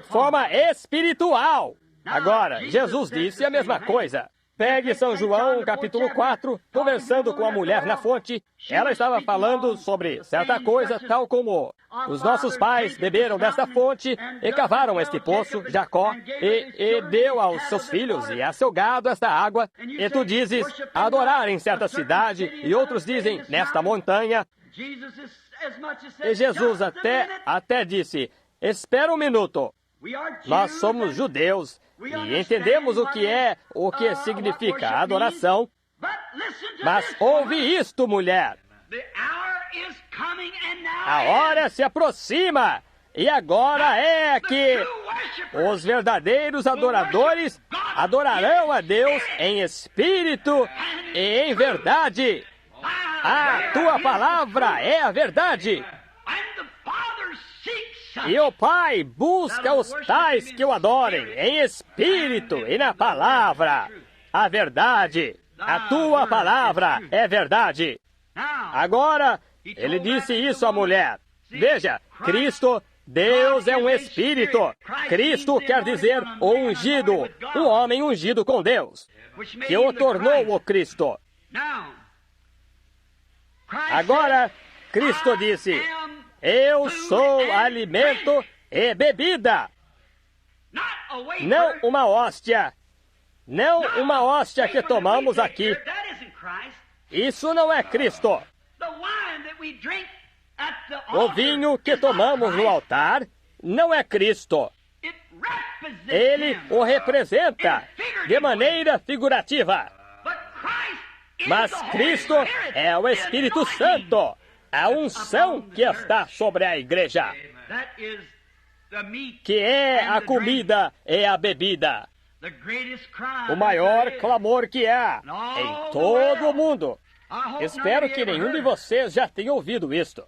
forma espiritual. Agora, Jesus disse a mesma coisa. Pegue São João, capítulo 4, conversando com a mulher na fonte. Ela estava falando sobre certa coisa, tal como os nossos pais beberam desta fonte e cavaram este poço, Jacó, e deu aos seus filhos e a seu gado esta água. E tu dizes, adorar em certa cidade, e outros dizem, nesta montanha. E Jesus até disse, espera um minuto. Nós somos judeus e entendemos o que significa adoração. Mas ouve isto, mulher. A hora se aproxima e agora é que os verdadeiros adoradores adorarão a Deus em espírito e em verdade. A tua palavra é a verdade. E o Pai busca os tais que o adorem em espírito e na palavra. A verdade. A tua palavra é verdade. Agora, ele disse isso à mulher. Veja, Cristo, Deus é um espírito. Cristo quer dizer o ungido, um homem ungido com Deus, que o tornou o Cristo. Agora, Cristo disse, eu sou alimento e bebida. Não uma hóstia. Não uma hóstia que tomamos aqui. Isso não é Cristo. O vinho que tomamos no altar não é Cristo. Ele o representa de maneira figurativa. Mas Cristo é o Espírito Santo, a unção que está sobre a igreja, que é a comida e a bebida. O maior clamor que há em todo o mundo. Espero que nenhum de vocês já tenha ouvido isto.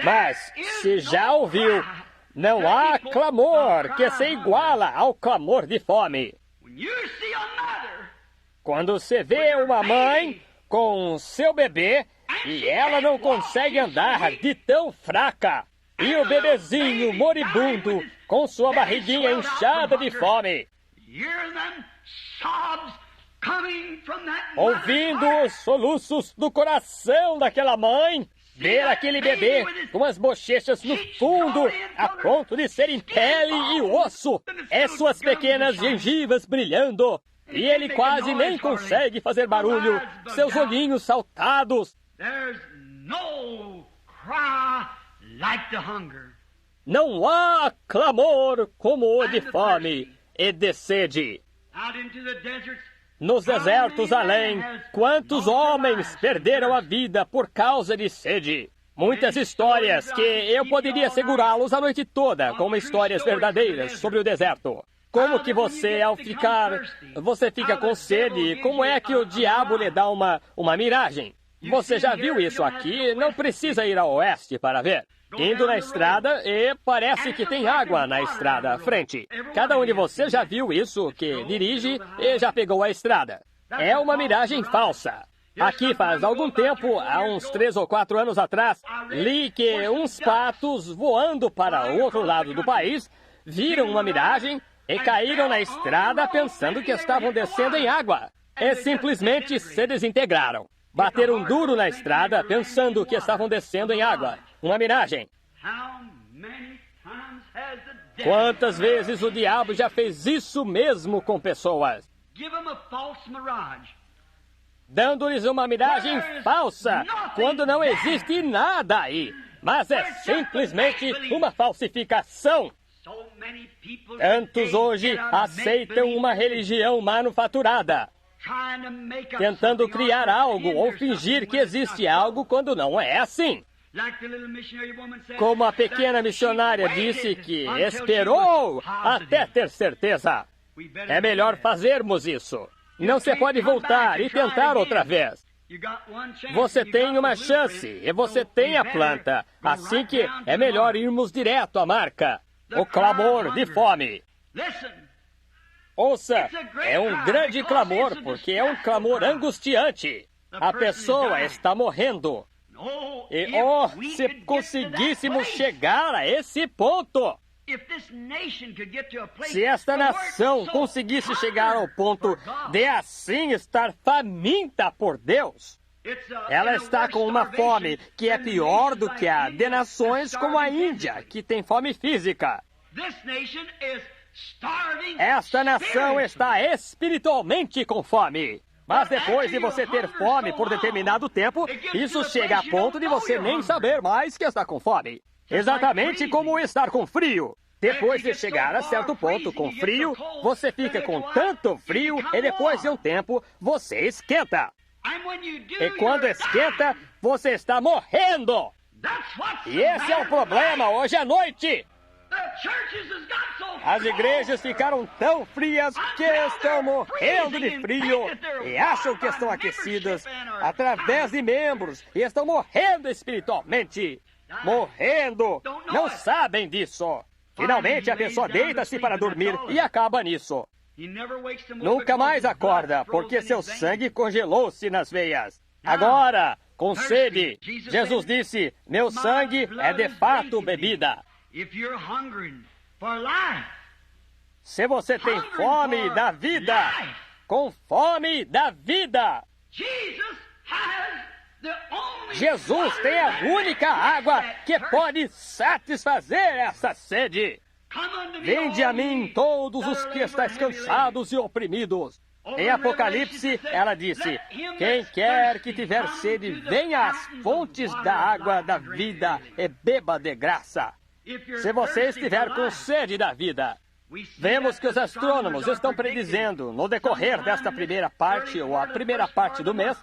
Mas, se já ouviu, não há clamor que se iguala ao clamor de fome. Quando você vê uma mãe com seu bebê e ela não consegue andar de tão fraca, e o bebezinho moribundo com sua barriguinha inchada de fome, ouvindo os soluços do coração daquela mãe, ver aquele bebê com as bochechas no fundo, a ponto de serem pele e osso, suas pequenas gengivas brilhando, e ele quase nem consegue fazer barulho, seus olhinhos saltados. Não há clamor como o de fome e de sede. Nos desertos além, quantos homens perderam a vida por causa de sede? Muitas histórias que eu poderia segurá-los a noite toda como histórias verdadeiras sobre o deserto. Como que você, ao ficar, você fica com sede, como é que o diabo lhe dá uma miragem? Você já viu isso aqui, não precisa ir ao oeste para ver. Indo na estrada e parece que tem água na estrada à frente. Cada um de vocês já viu isso, que dirige e já pegou a estrada. É uma miragem falsa. Aqui faz algum tempo, há uns 3 ou 4 anos atrás, li que uns patos voando para o outro lado do país viram uma miragem e caíram na estrada pensando que estavam descendo em água. E simplesmente se desintegraram. Bateram duro na estrada pensando que estavam descendo em água. Uma miragem. Quantas vezes o diabo já fez isso mesmo com pessoas? Dando-lhes uma miragem falsa, quando não existe nada aí. Mas é simplesmente uma falsificação. Tantos hoje aceitam uma religião manufaturada, tentando criar algo ou fingir que existe algo quando não é assim. Como a pequena missionária disse que esperou até ter certeza. É melhor fazermos isso. Não se pode voltar e tentar outra vez. Você tem uma chance e você tem a planta. Assim que é melhor irmos direto à marca. O clamor de fome. Ouça, é um grande clamor, porque é um clamor angustiante. A pessoa está morrendo. E, se conseguíssemos chegar a esse ponto, Se esta nação conseguisse chegar ao ponto de assim estar faminta por Deus, ela está com uma fome que é pior do que a de nações como a Índia, que tem fome física. Esta nação está espiritualmente com fome. Mas depois de você ter fome por determinado tempo, isso chega a ponto de você nem saber mais que está com fome. Exatamente como estar com frio. Depois de chegar a certo ponto com frio, você fica com tanto frio e depois de um tempo você esquenta. E quando esquenta, você está morrendo. E esse é o problema hoje à noite. As igrejas ficaram tão frias que estão morrendo de frio e acham que estão aquecidas através de membros e estão morrendo espiritualmente. Morrendo! Não sabem disso. Finalmente a pessoa deita-se para dormir e acaba nisso. Nunca mais acorda porque seu sangue congelou-se nas veias. Agora, com sede, Jesus disse: meu sangue é de fato bebida. Se você tem fome da vida, com fome da vida, Jesus tem a única água que pode satisfazer essa sede. Vinde a mim todos os que estáis cansados e oprimidos. Em Apocalipse, ela disse: quem quer que tiver sede, venha às fontes da água da vida e beba de graça. Se você estiver com sede da vida, vemos que os astrônomos estão predizendo, no decorrer desta primeira parte, ou a primeira parte do mês,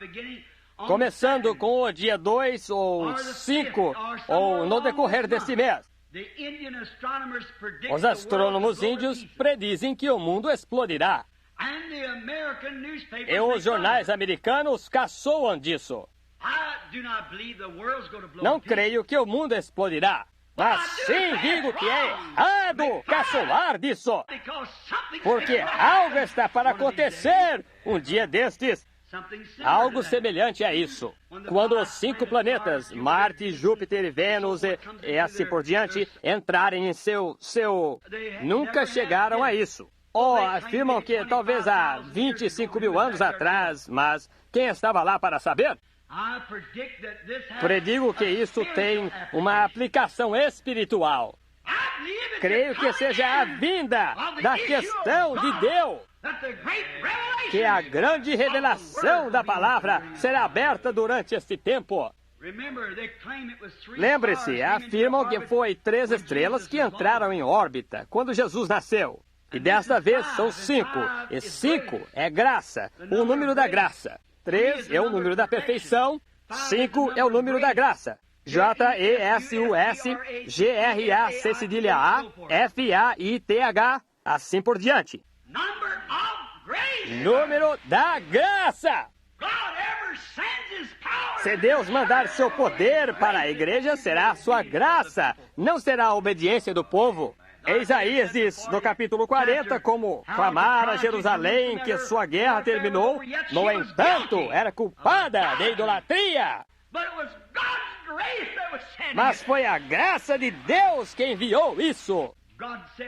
começando com o dia 2 ou 5, ou no decorrer deste mês, os astrônomos índios predizem que o mundo explodirá. E os jornais americanos caçoam disso. Não creio que o mundo explodirá. Mas sim digo que é errado caçoar disso. Porque algo está para acontecer um dia destes. Algo semelhante a isso. Quando os 5 planetas, Marte, Júpiter e Vênus e assim por diante, entrarem em seu... Nunca chegaram a isso. Ou afirmam que talvez há 25 mil anos atrás, mas quem estava lá para saber? Predigo que isso tem uma aplicação espiritual. Creio que seja a vinda da questão de Deus. Que a grande revelação da palavra será aberta durante este tempo. Lembre-se, afirmam que foi 3 estrelas que entraram em órbita quando Jesus nasceu. E desta vez são 5. E 5 é graça, o número da graça. 3 é o número da perfeição. 5 é o número da graça. J-E-S-U-S, G-R-A-C cedilha A, F-A-I-T-H, assim por diante. Número da graça. Se Deus mandar seu poder para a igreja, será a sua graça, não será a obediência do povo. Isaías diz, no capítulo 40, como clamara Jerusalém que sua guerra terminou, no entanto, era culpada de idolatria. Mas foi a graça de Deus que enviou isso.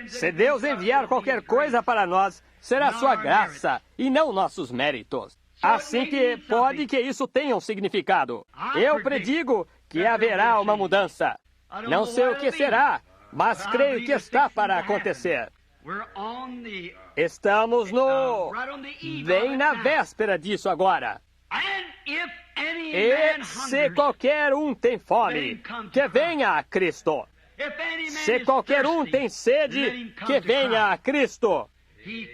Se Deus enviar qualquer coisa para nós, será sua graça e não nossos méritos. Assim que pode que isso tenha um significado. Eu predigo que haverá uma mudança. Não sei o que será, mas creio que está para acontecer. Estamos bem na véspera disso agora. E se qualquer um tem fome, que venha a Cristo. Se qualquer um tem sede, que venha a Cristo.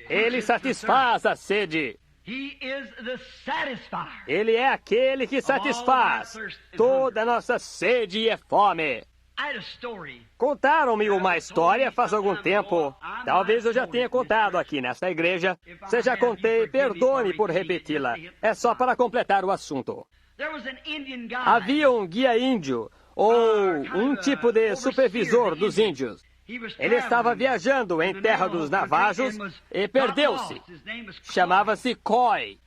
Ele satisfaz a sede. Ele é aquele que satisfaz toda a nossa sede e fome. Contaram-me uma história faz algum tempo. Talvez eu já tenha contado aqui nesta igreja. Se já contei, perdoe por repeti-la. É só para completar o assunto. Havia um guia índio, ou um tipo de supervisor dos índios. Ele estava viajando em terra dos Navajos e perdeu-se. Chamava-se Coy.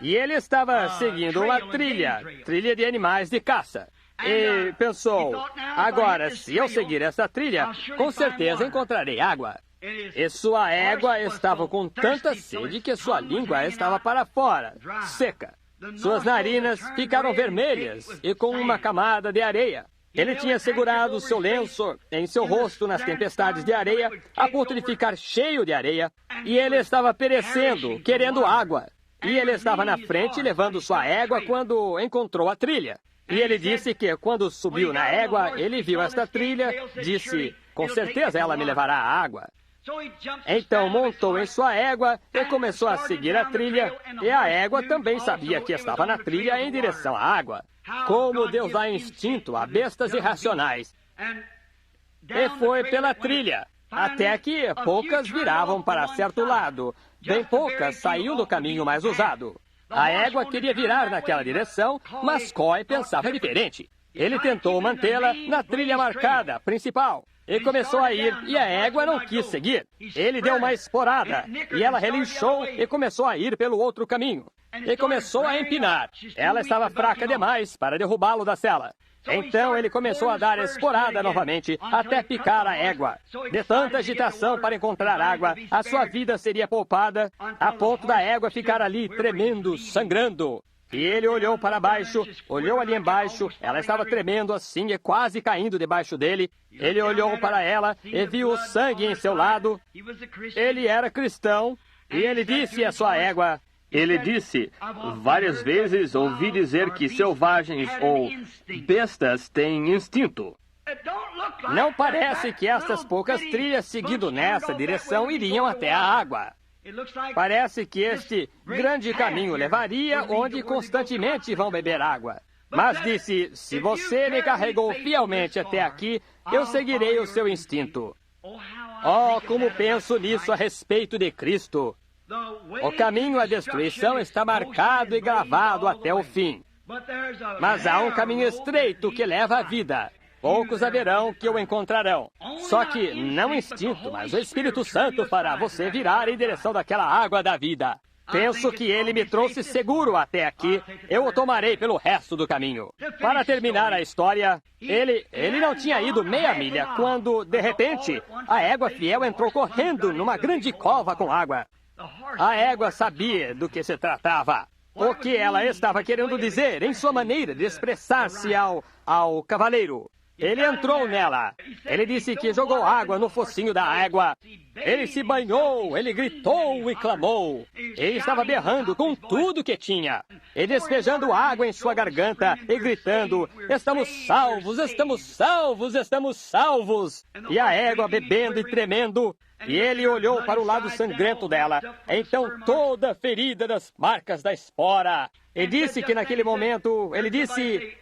E ele estava seguindo uma trilha de animais de caça. E pensou, agora, se eu seguir essa trilha, com certeza encontrarei água. E sua égua estava com tanta sede que sua língua estava para fora, seca. Suas narinas ficaram vermelhas e com uma camada de areia. Ele tinha segurado seu lenço em seu rosto nas tempestades de areia, a ponto de ficar cheio de areia, e ele estava perecendo, querendo água. E ele estava na frente levando sua égua quando encontrou a trilha. E ele disse que quando subiu na égua, ele viu esta trilha, disse, com certeza ela me levará à água. Então montou em sua égua e começou a seguir a trilha, e a égua também sabia que estava na trilha em direção à água. Como Deus dá instinto a bestas irracionais. E foi pela trilha, até que poucas viravam para certo lado, bem poucas saíam do caminho mais usado. A égua queria virar naquela direção, mas Coy pensava diferente. Ele tentou mantê-la na trilha marcada, principal. E começou a ir, e a égua não quis seguir. Ele deu uma esporada, e ela relinchou e começou a ir pelo outro caminho. E começou a empinar. Ela estava fraca demais para derrubá-lo da sela. Então ele começou a dar esporada novamente, até picar a égua. De tanta agitação para encontrar água, a sua vida seria poupada, a ponto da égua ficar ali tremendo, sangrando. E ele olhou para baixo, olhou ali embaixo, ela estava tremendo assim e quase caindo debaixo dele. Ele olhou para ela e viu o sangue em seu lado. Ele era cristão e ele disse à sua égua, ele disse, várias vezes ouvi dizer que selvagens ou bestas têm instinto. Não parece que estas poucas trilhas seguindo nessa direção iriam até a água. Parece que este grande caminho levaria onde constantemente vão beber água. Mas disse, se você me carregou fielmente até aqui, eu seguirei o seu instinto. Oh, como penso nisso a respeito de Cristo. O caminho à destruição está marcado e gravado até o fim. Mas há um caminho estreito que leva à vida. Poucos haverão que o encontrarão. Só que não instinto, mas o Espírito Santo fará você virar em direção daquela água da vida. Penso que ele me trouxe seguro até aqui. Eu o tomarei pelo resto do caminho. Para terminar a história, ele não tinha ido meia milha quando, de repente, a égua fiel entrou correndo numa grande cova com água. A égua sabia do que se tratava. O que ela estava querendo dizer em sua maneira de expressar-se ao cavaleiro. Ele entrou nela. Ele disse que jogou água no focinho da égua. Ele se banhou, ele gritou e clamou. Ele estava berrando com tudo que tinha. E despejando água em sua garganta e gritando, estamos salvos, estamos salvos, estamos salvos. E a égua bebendo e tremendo. E ele olhou para o lado sangrento dela, então toda ferida das marcas da espora. E disse que naquele momento,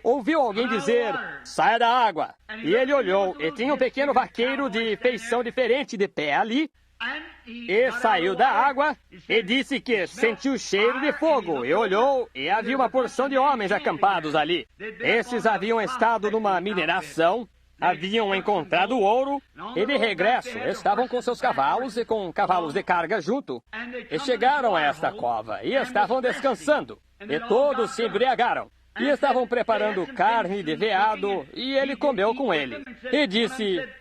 ouviu alguém dizer, saia da água. E ele olhou, e tinha um pequeno vaqueiro de feição diferente de pé ali. E saiu da água, e disse que sentiu o cheiro de fogo. E olhou, e havia uma porção de homens acampados ali. Esses haviam estado numa mineração. Haviam encontrado ouro e de regresso estavam com seus cavalos e com cavalos de carga junto. E chegaram a esta cova e estavam descansando. E todos se embriagaram. E estavam preparando carne de veado e ele comeu com ele. E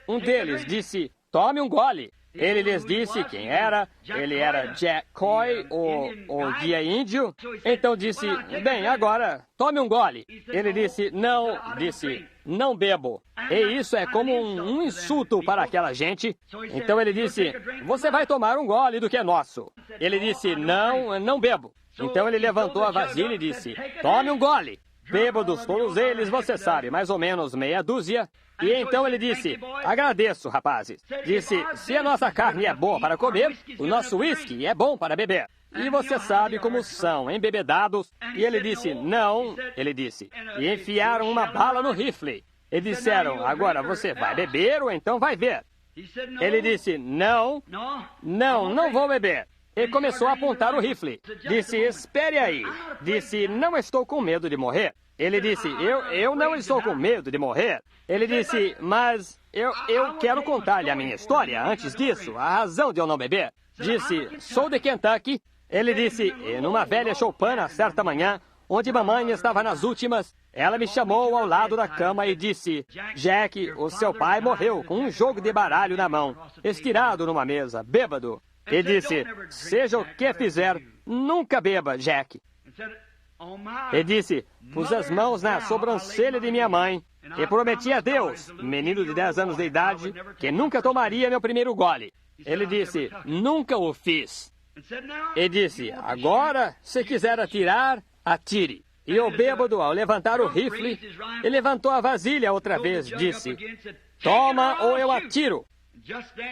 um deles disse, tome um gole. Ele lhes disse quem era. Ele era Jack Coy, o guia índio. Então disse, bem, agora, tome um gole. Ele disse, não bebo. E isso é como um insulto para aquela gente. Então ele disse, você vai tomar um gole do que é nosso. Ele disse, não bebo. Então ele levantou a vasilha e disse, tome um gole. Bêbados todos eles, você sabe, mais ou menos meia dúzia. E então ele disse, agradeço, rapazes. Disse, se a nossa carne é boa para comer, o nosso uísque é bom para beber. E você sabe como são, embebedados. E ele disse, não, e enfiaram uma bala no rifle. E disseram, agora você vai beber ou então vai ver. Ele disse, não vou beber. E começou a apontar o rifle. Disse, espere aí. Disse, não estou com medo de morrer. Ele disse, eu não estou com medo de morrer. Ele disse, mas eu quero contar-lhe a minha história. Antes disso, a razão de eu não beber. Disse, sou de Kentucky. Ele disse, e numa velha choupana, certa manhã, onde mamãe estava nas últimas, ela me chamou ao lado da cama e disse: Jack, o seu pai morreu com um jogo de baralho na mão, estirado numa mesa, bêbado. E disse: seja o que fizer, nunca beba, Jack. E disse: pus as mãos na sobrancelha de minha mãe e prometi a Deus, menino de 10 anos de idade, que nunca tomaria meu primeiro gole. Ele disse: nunca o fiz. E disse: agora, se quiser atirar, atire. E o bêbado, ao levantar o rifle, ele levantou a vasilha outra vez, disse: toma ou eu atiro.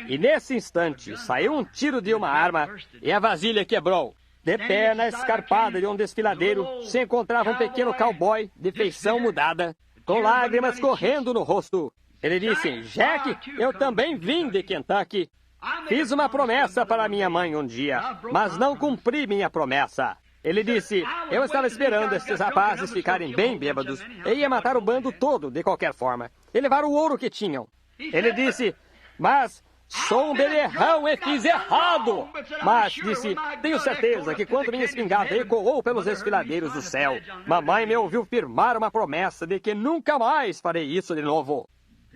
E nesse instante, saiu um tiro de uma arma e a vasilha quebrou. De pé na escarpada de um desfiladeiro, se encontrava um pequeno cowboy de feição mudada, com lágrimas correndo no rosto. Ele disse: Jack, eu também vim de Kentucky. Fiz uma promessa para minha mãe um dia, mas não cumpri minha promessa. Ele disse: eu estava esperando estes rapazes ficarem bem bêbados e ia matar o bando todo de qualquer forma e levar o ouro que tinham. Ele disse: mas sou um beberrão e fiz errado. Mas, disse, tenho certeza que quando minha espingarda ecoou pelos desfiladeiros do céu, mamãe me ouviu firmar uma promessa de que nunca mais farei isso de novo.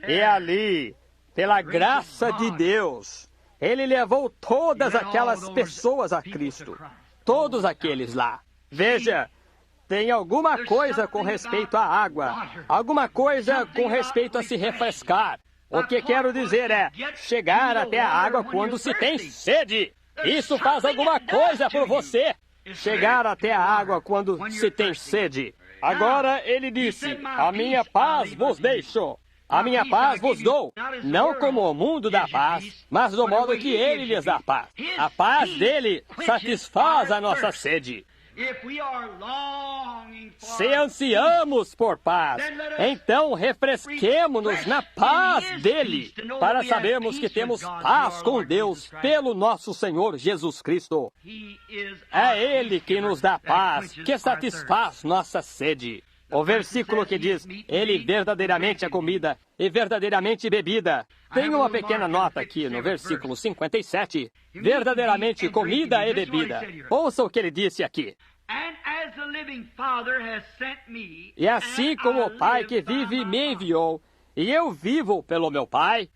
E ali, pela graça de Deus, ele levou todas aquelas pessoas a Cristo. Todos aqueles lá. Veja, tem alguma coisa com respeito à água, alguma coisa com respeito a se refrescar. O que quero dizer é chegar até a água quando se tem sede. Isso faz alguma coisa por você. Chegar até a água quando se tem sede. Agora ele disse: a minha paz vos deixo. A minha paz vos dou. Não como o mundo dá paz, mas do modo que ele lhes dá paz. A paz dele satisfaz a nossa sede. Se ansiamos por paz, então refresquemo-nos na paz dele, para sabermos que temos paz com Deus pelo nosso Senhor Jesus Cristo. É ele que nos dá paz, que satisfaz nossa sede. O versículo que diz: ele verdadeiramente é comida e verdadeiramente bebida. Tem uma pequena nota aqui no versículo 57. Verdadeiramente comida e bebida. Ouça o que ele disse aqui. E assim como o Pai que vive me enviou, e eu vivo pelo meu Pai,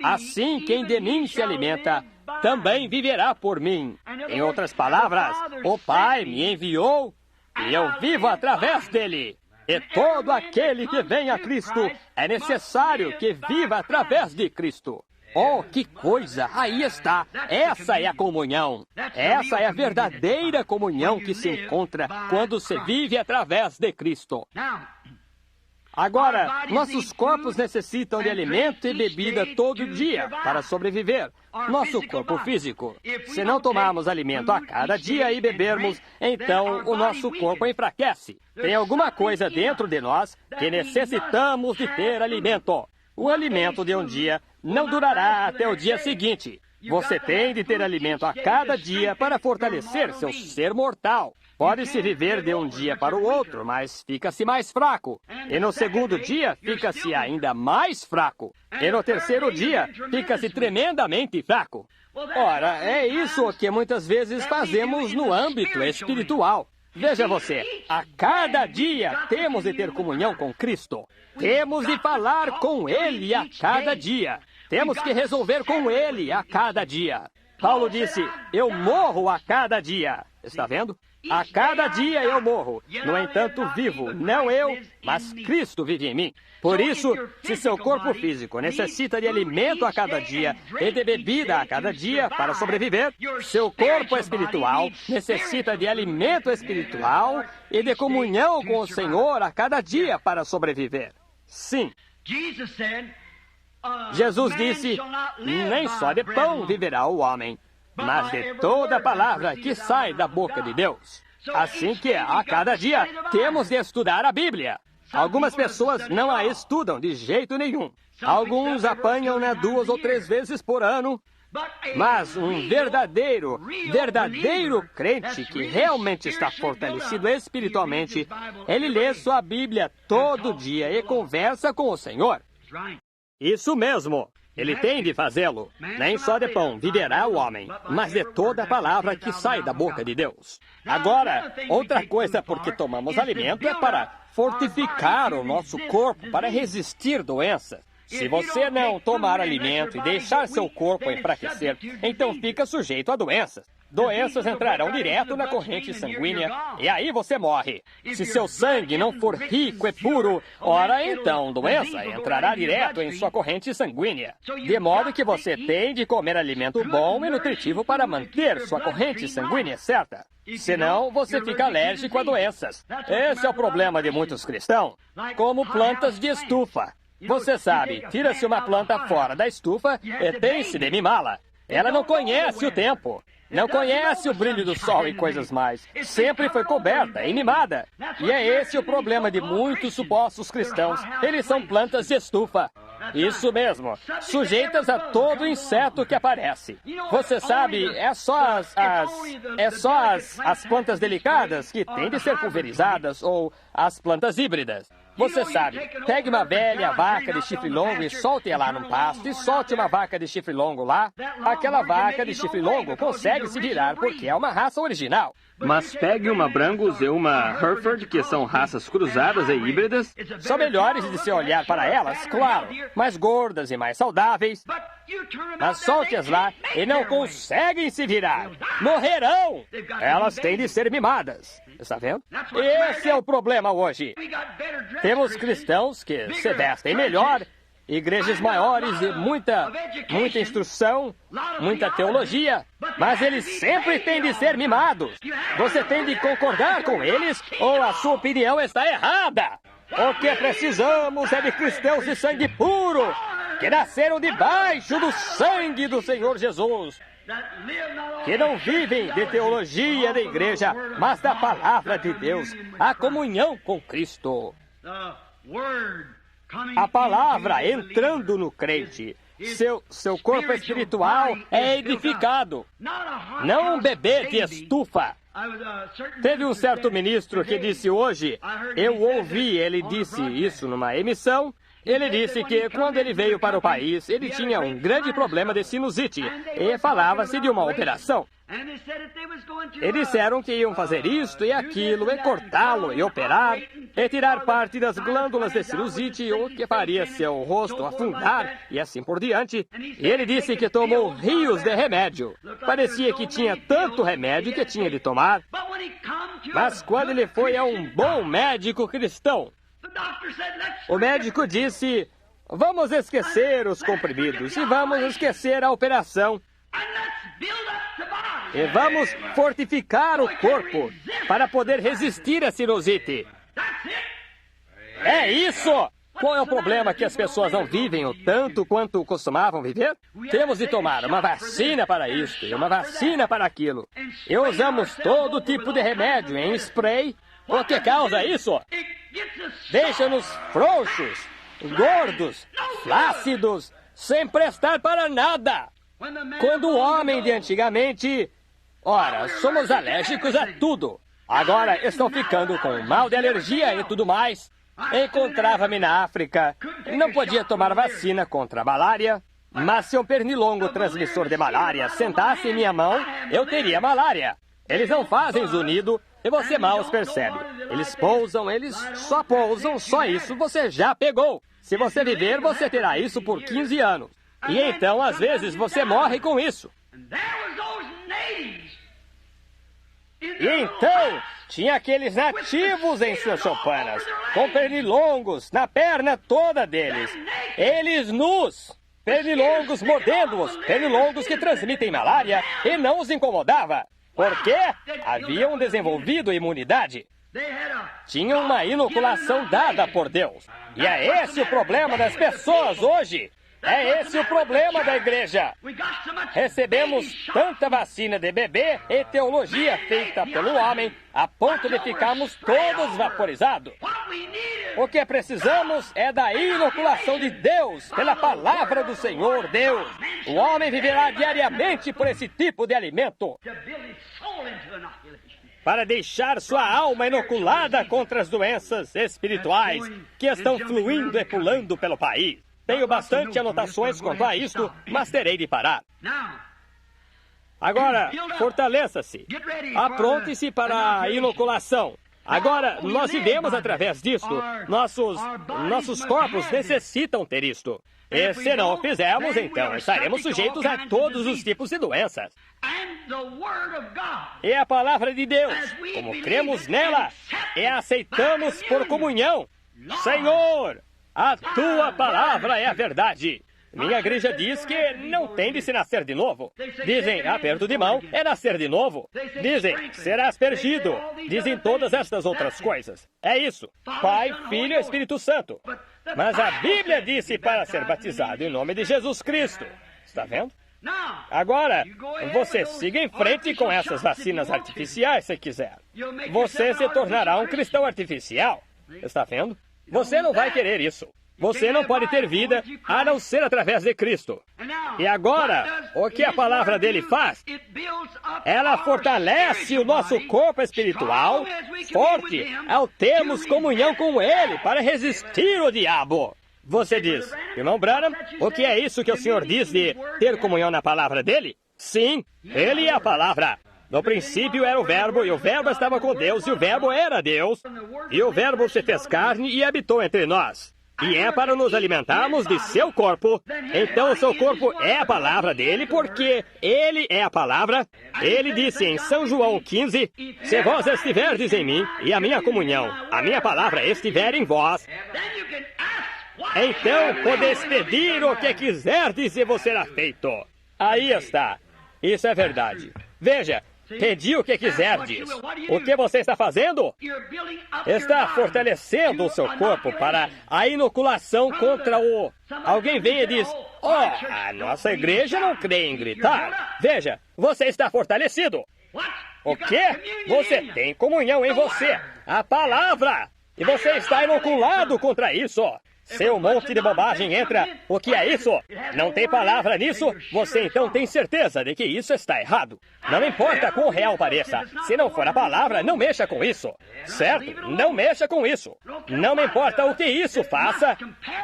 assim quem de mim se alimenta, também viverá por mim. Em outras palavras, o Pai me enviou, e eu vivo através dele. E todo aquele que vem a Cristo é necessário que viva através de Cristo. Oh, que coisa! Aí está! Essa é a comunhão. Essa é a verdadeira comunhão que se encontra quando se vive através de Cristo. Agora, nossos corpos necessitam de alimento e bebida todo dia para sobreviver. Nosso corpo físico. Se não tomarmos alimento a cada dia e bebermos, então o nosso corpo enfraquece. Tem alguma coisa dentro de nós que necessitamos de ter alimento. O alimento de um dia não durará até o dia seguinte. Você tem de ter alimento a cada dia para fortalecer seu ser mortal. Pode-se viver de um dia para o outro, mas fica-se mais fraco. E no segundo dia, fica-se ainda mais fraco. E no terceiro dia, fica-se tremendamente fraco. Ora, é isso que muitas vezes fazemos no âmbito espiritual. Veja você, a cada dia temos de ter comunhão com Cristo. Temos de falar com Ele a cada dia. Temos que resolver com Ele a cada dia. Paulo disse: eu morro a cada dia. Está vendo? A cada dia eu morro. No entanto, vivo, não eu, mas Cristo vive em mim. Por isso, se seu corpo físico necessita de alimento a cada dia e de bebida a cada dia para sobreviver, seu corpo espiritual necessita de alimento espiritual e de comunhão com o Senhor a cada dia para sobreviver. Sim. Jesus disse: nem só de pão viverá o homem, mas de toda palavra que sai da boca de Deus. Assim que, a cada dia, temos de estudar a Bíblia. Algumas pessoas não a estudam de jeito nenhum. Alguns apanham-na 2 ou 3 vezes por ano. Mas um verdadeiro crente que realmente está fortalecido espiritualmente, ele lê sua Bíblia todo dia e conversa com o Senhor. Isso mesmo. Ele tem de fazê-lo. Nem só de pão viverá o homem, mas de toda a palavra que sai da boca de Deus. Agora, outra coisa porque tomamos alimento é para fortificar o nosso corpo, para resistir doenças. Se você não tomar alimento e deixar seu corpo enfraquecer, então fica sujeito a doenças. Doenças entrarão direto na corrente sanguínea e aí você morre. Se seu sangue não for rico e puro, ora então doença entrará direto em sua corrente sanguínea. De modo que você tem de comer alimento bom e nutritivo para manter sua corrente sanguínea certa. Senão, você fica alérgico a doenças. Esse é o problema de muitos cristãos. Como plantas de estufa. Você sabe, tira-se uma planta fora da estufa e tem-se de mimá-la. Ela não conhece o tempo. Não conhece o brilho do sol e coisas mais. Sempre foi coberta e mimada. E é esse o problema de muitos supostos cristãos. Eles são plantas de estufa. Isso mesmo. Sujeitas a todo inseto que aparece. Você sabe, é só as plantas delicadas que têm de ser pulverizadas ou as plantas híbridas. Você sabe, pegue uma velha vaca de chifre longo e solte-a lá num pasto, e solte uma vaca de chifre longo lá. Aquela vaca de chifre longo consegue se virar porque é uma raça original. Mas pegue uma Brangus e uma Hereford, que são raças cruzadas e híbridas. São melhores de se olhar para elas, claro, mais gordas e mais saudáveis. Mas solte-as lá e não conseguem se virar. Morrerão! Elas têm de ser mimadas. Está vendo? Esse é o problema hoje. Temos cristãos que se vestem melhor, igrejas maiores e muita instrução, muita teologia, mas eles sempre têm de ser mimados. Você tem de concordar com eles ou a sua opinião está errada. O que precisamos é de cristãos de sangue puro, que nasceram debaixo do sangue do Senhor Jesus, que não vivem de teologia da igreja, mas da palavra de Deus, a comunhão com Cristo. A palavra entrando no crente, seu corpo espiritual é edificado, não um bebê de estufa. Teve um certo ministro que disse hoje, eu ouvi, ele disse isso numa emissão. Ele disse que, quando ele veio para o país, ele tinha um grande problema de sinusite e falava-se de uma operação. E disseram que iam fazer isto e aquilo, e cortá-lo, e operar, e tirar parte das glândulas de sinusite, o que faria seu rosto afundar, e assim por diante. E ele disse que tomou rios de remédio. Parecia que tinha tanto remédio que tinha de tomar. Mas quando ele foi a um bom médico cristão, o médico disse, vamos esquecer os comprimidos e vamos esquecer a operação. E vamos fortificar o corpo para poder resistir à sinusite. É isso! Qual é o problema que as pessoas não vivem o tanto quanto costumavam viver? Temos de tomar uma vacina para isto e uma vacina para aquilo. E usamos todo tipo de remédio em spray. O que causa isso? Deixa-nos frouxos, gordos, flácidos, sem prestar para nada. Quando o homem de antigamente... Ora, somos alérgicos a tudo. Agora estão ficando com mal de alergia e tudo mais. Encontrava-me na África. Não podia tomar vacina contra a malária. Mas se um pernilongo transmissor de malária sentasse em minha mão, eu teria malária. Eles não fazem zunido e você mal os percebe. Eles pousam, eles só pousam, só isso você já pegou. Se você viver, você terá isso por 15 anos. E então, às vezes, você morre com isso. E então, tinha aqueles nativos em suas choupanas, com pernilongos na perna toda deles. Eles nus, pernilongos mordendo-os, pernilongos que transmitem malária e não os incomodava. Por quê? Haviam desenvolvido imunidade. Tinham uma inoculação dada por Deus. E é esse o problema das pessoas hoje. É esse o problema da igreja. Recebemos tanta vacina de bebê e teologia feita pelo homem a ponto de ficarmos todos vaporizados. O que precisamos é da inoculação de Deus pela palavra do Senhor Deus. O homem viverá diariamente por esse tipo de alimento para deixar sua alma inoculada contra as doenças espirituais que estão fluindo e pulando pelo país. Tenho bastante anotações quanto a isto, mas terei de parar. Agora, fortaleça-se. Apronte-se para a inoculação. Agora, nós vivemos através disto. Nossos corpos necessitam ter isto. E se não o fizermos, então estaremos sujeitos a todos os tipos de doenças. E a palavra de Deus, como cremos nela e a aceitamos por comunhão. Senhor, a tua palavra é a verdade. Minha igreja diz que não tem de se nascer de novo. Dizem, aperto de mão é nascer de novo. Dizem, será aspergido. Dizem todas estas outras coisas. É isso. Pai, Filho e Espírito Santo. Mas a Bíblia disse para ser batizado em nome de Jesus Cristo. Está vendo? Agora, você siga em frente com essas vacinas artificiais se quiser. Você se tornará um cristão artificial. Está vendo? Você não vai querer isso. Você não pode ter vida a não ser através de Cristo. E agora, o que a palavra dele faz? Ela fortalece o nosso corpo espiritual forte ao termos comunhão com ele para resistir ao diabo. Você diz, irmão Branham, o que é isso que o Senhor diz de ter comunhão na palavra dele? Sim, ele é a palavra. No princípio era o Verbo, e o Verbo estava com Deus, e o Verbo era Deus. E o Verbo se fez carne e habitou entre nós. E é para nos alimentarmos de seu corpo. Então o seu corpo é a palavra dele, porque ele é a palavra. Ele disse em São João 15, se vós estiverdes em mim, e a minha comunhão, a minha palavra estiver em vós, então podeis pedir o que quiserdes e vos será feito. Aí está. Isso é verdade. Veja, pedi o que quiserdes. O que você está fazendo? Está fortalecendo o seu corpo para a inoculação contra o... Alguém vem e diz, a nossa igreja não crê em gritar. Veja, você está fortalecido. O quê? Você tem comunhão em você. A palavra. E você está inoculado contra isso. Se um monte de bobagem entra, o que é isso? Não tem palavra nisso? Você então tem certeza de que isso está errado. Não importa quão real pareça. Se não for a palavra, não mexa com isso. Certo? Não mexa com isso. Não me importa o que isso faça.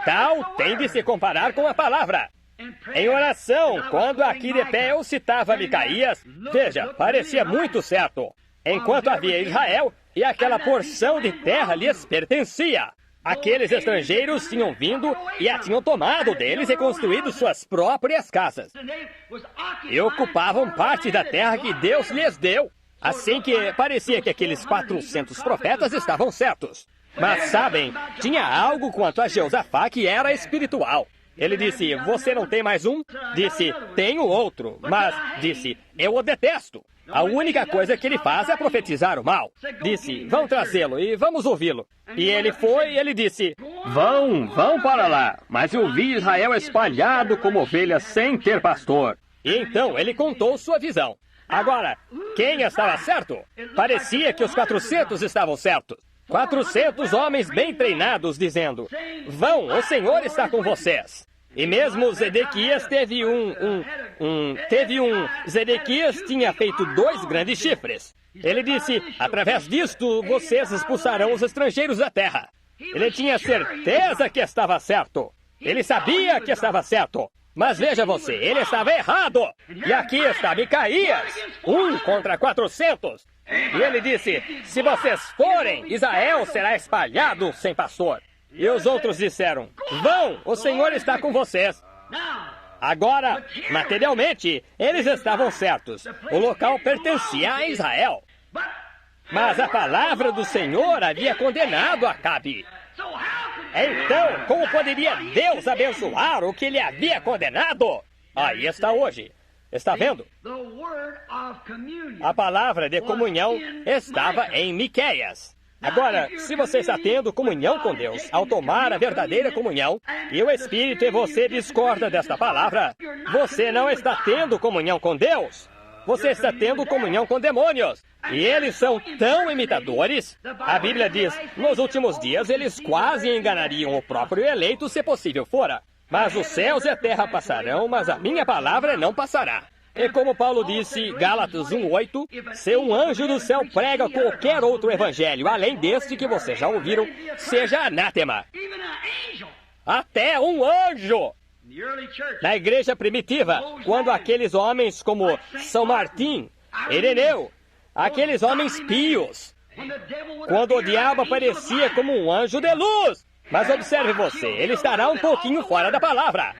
Tal tem de se comparar com a palavra. Em oração, quando aqui de pé eu citava Micaías, veja, parecia muito certo. Enquanto havia Israel, e aquela porção de terra lhes pertencia. Aqueles estrangeiros tinham vindo e a tinham tomado deles e construído suas próprias casas. E ocupavam parte da terra que Deus lhes deu. Assim que parecia que aqueles 400 profetas estavam certos. Mas sabem, tinha algo quanto a Jeosafá que era espiritual. Ele disse, você não tem mais um? Disse, tenho outro. Mas disse, eu o detesto. A única coisa que ele faz é profetizar o mal. Disse, vão trazê-lo e vamos ouvi-lo. E ele foi e ele disse, vão para lá. Mas eu vi Israel espalhado como ovelhas sem ter pastor. E então ele contou sua visão. Agora, quem estava certo? Parecia que os 400 estavam certos. 400 homens bem treinados dizendo, vão, o Senhor está com vocês. E mesmo Zedequias Zedequias tinha feito 2 grandes chifres. Ele disse, através disto, vocês expulsarão os estrangeiros da terra. Ele tinha certeza que estava certo. Ele sabia que estava certo. Mas veja você, ele estava errado. E aqui está Micaías, 1 contra 400. E ele disse, se vocês forem, Israel será espalhado sem pastor. E os outros disseram, vão, o Senhor está com vocês. Agora, materialmente, eles estavam certos. O local pertencia a Israel. Mas a palavra do Senhor havia condenado Acabe. Então, como poderia Deus abençoar o que ele havia condenado? Aí está hoje. Está vendo? A palavra de comunhão estava em Miqueias. Agora, se você está tendo comunhão com Deus, ao tomar a verdadeira comunhão, e o Espírito e você discorda desta palavra, você não está tendo comunhão com Deus. Você está tendo comunhão com demônios. E eles são tão imitadores. A Bíblia diz, nos últimos dias eles quase enganariam o próprio eleito, se possível fora. Mas os céus e a terra passarão, mas a minha palavra não passará. E como Paulo disse, Gálatas 1:8, se um anjo do céu prega qualquer outro evangelho, além deste que vocês já ouviram, seja anátema. Até um anjo! Na igreja primitiva, quando aqueles homens como São Martim, Ireneu, aqueles homens pios, quando o diabo aparecia como um anjo de luz. Mas observe você, ele estará um pouquinho fora da palavra.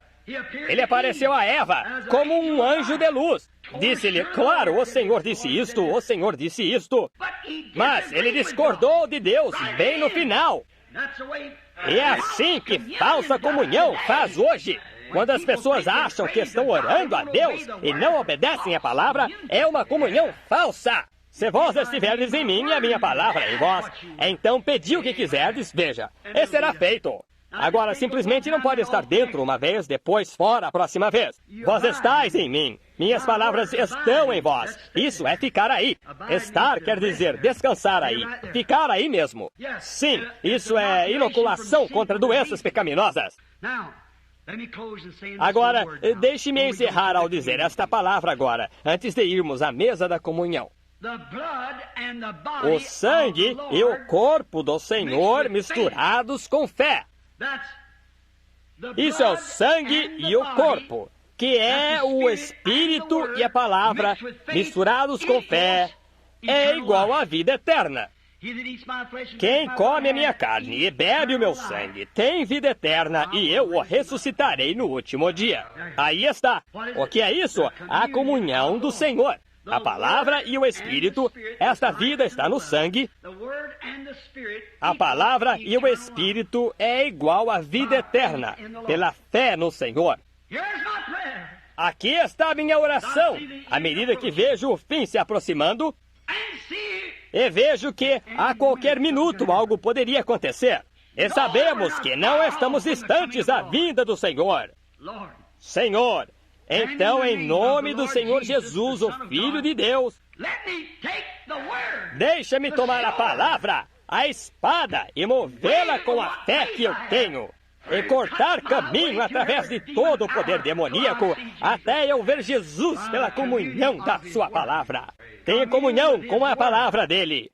Ele apareceu a Eva como um anjo de luz. Disse-lhe, claro, o Senhor disse isto, o Senhor disse isto. Mas ele discordou de Deus bem no final. E é assim que falsa comunhão faz hoje. Quando as pessoas acham que estão orando a Deus e não obedecem à palavra, é uma comunhão falsa. Se vós estiverdes em mim e a minha palavra em vós, então pedi o que quiserdes, veja, e será feito. Agora, simplesmente não pode estar dentro uma vez, depois fora a próxima vez. Vós estáis em mim, minhas palavras estão em vós. Isso é ficar aí. Estar quer dizer descansar aí, ficar aí mesmo. Sim, isso é inoculação contra doenças pecaminosas. Agora, deixe-me encerrar ao dizer esta palavra agora, antes de irmos à mesa da comunhão. O sangue e o corpo do Senhor misturados com fé. Isso é o sangue e o corpo, que é o Espírito e a palavra misturados com fé, é igual à vida eterna. Quem come a minha carne e bebe o meu sangue tem vida eterna e eu o ressuscitarei no último dia. Aí está. O que é isso? A comunhão do Senhor. A palavra e o Espírito, esta vida está no sangue. A palavra e o Espírito é igual à vida eterna, pela fé no Senhor. Aqui está a minha oração. À medida que vejo o fim se aproximando, e vejo que a qualquer minuto algo poderia acontecer. E sabemos que não estamos distantes da vinda do Senhor. Senhor, então, em nome do Senhor Jesus, o Filho de Deus, deixa-me tomar a palavra, a espada, e movê-la com a fé que eu tenho, e cortar caminho através de todo o poder demoníaco, até eu ver Jesus pela comunhão da sua palavra. Tenha comunhão com a palavra dele.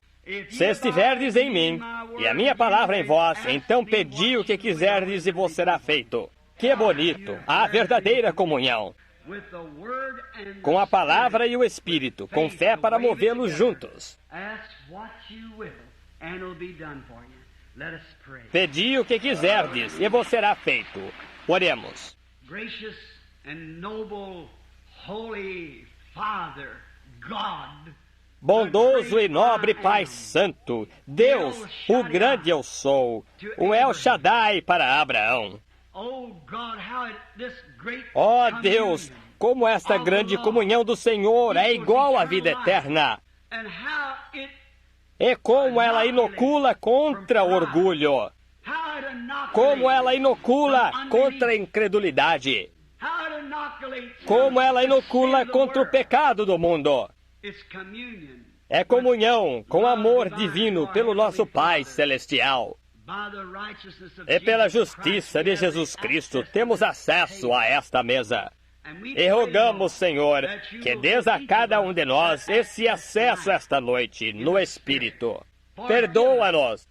Se estiverdes em mim, e a minha palavra em vós, então pedi o que quiserdes e vos será feito. Que bonito, a verdadeira comunhão. Com a palavra e o Espírito, com fé para movê-los juntos. Pedi o que quiserdes e vos será feito. Oremos. Bondoso e nobre Pai Santo, Deus, o grande eu sou, o El Shaddai para Abraão. Ó Deus, como esta grande comunhão do Senhor é igual à vida eterna. E como ela inocula contra o orgulho. Como ela inocula contra a incredulidade. Como ela inocula contra o pecado do mundo. É comunhão com amor divino pelo nosso Pai Celestial. E pela justiça de Jesus Cristo temos acesso a esta mesa. E rogamos, Senhor, que dês a cada um de nós esse acesso esta noite no Espírito. Perdoa-nos.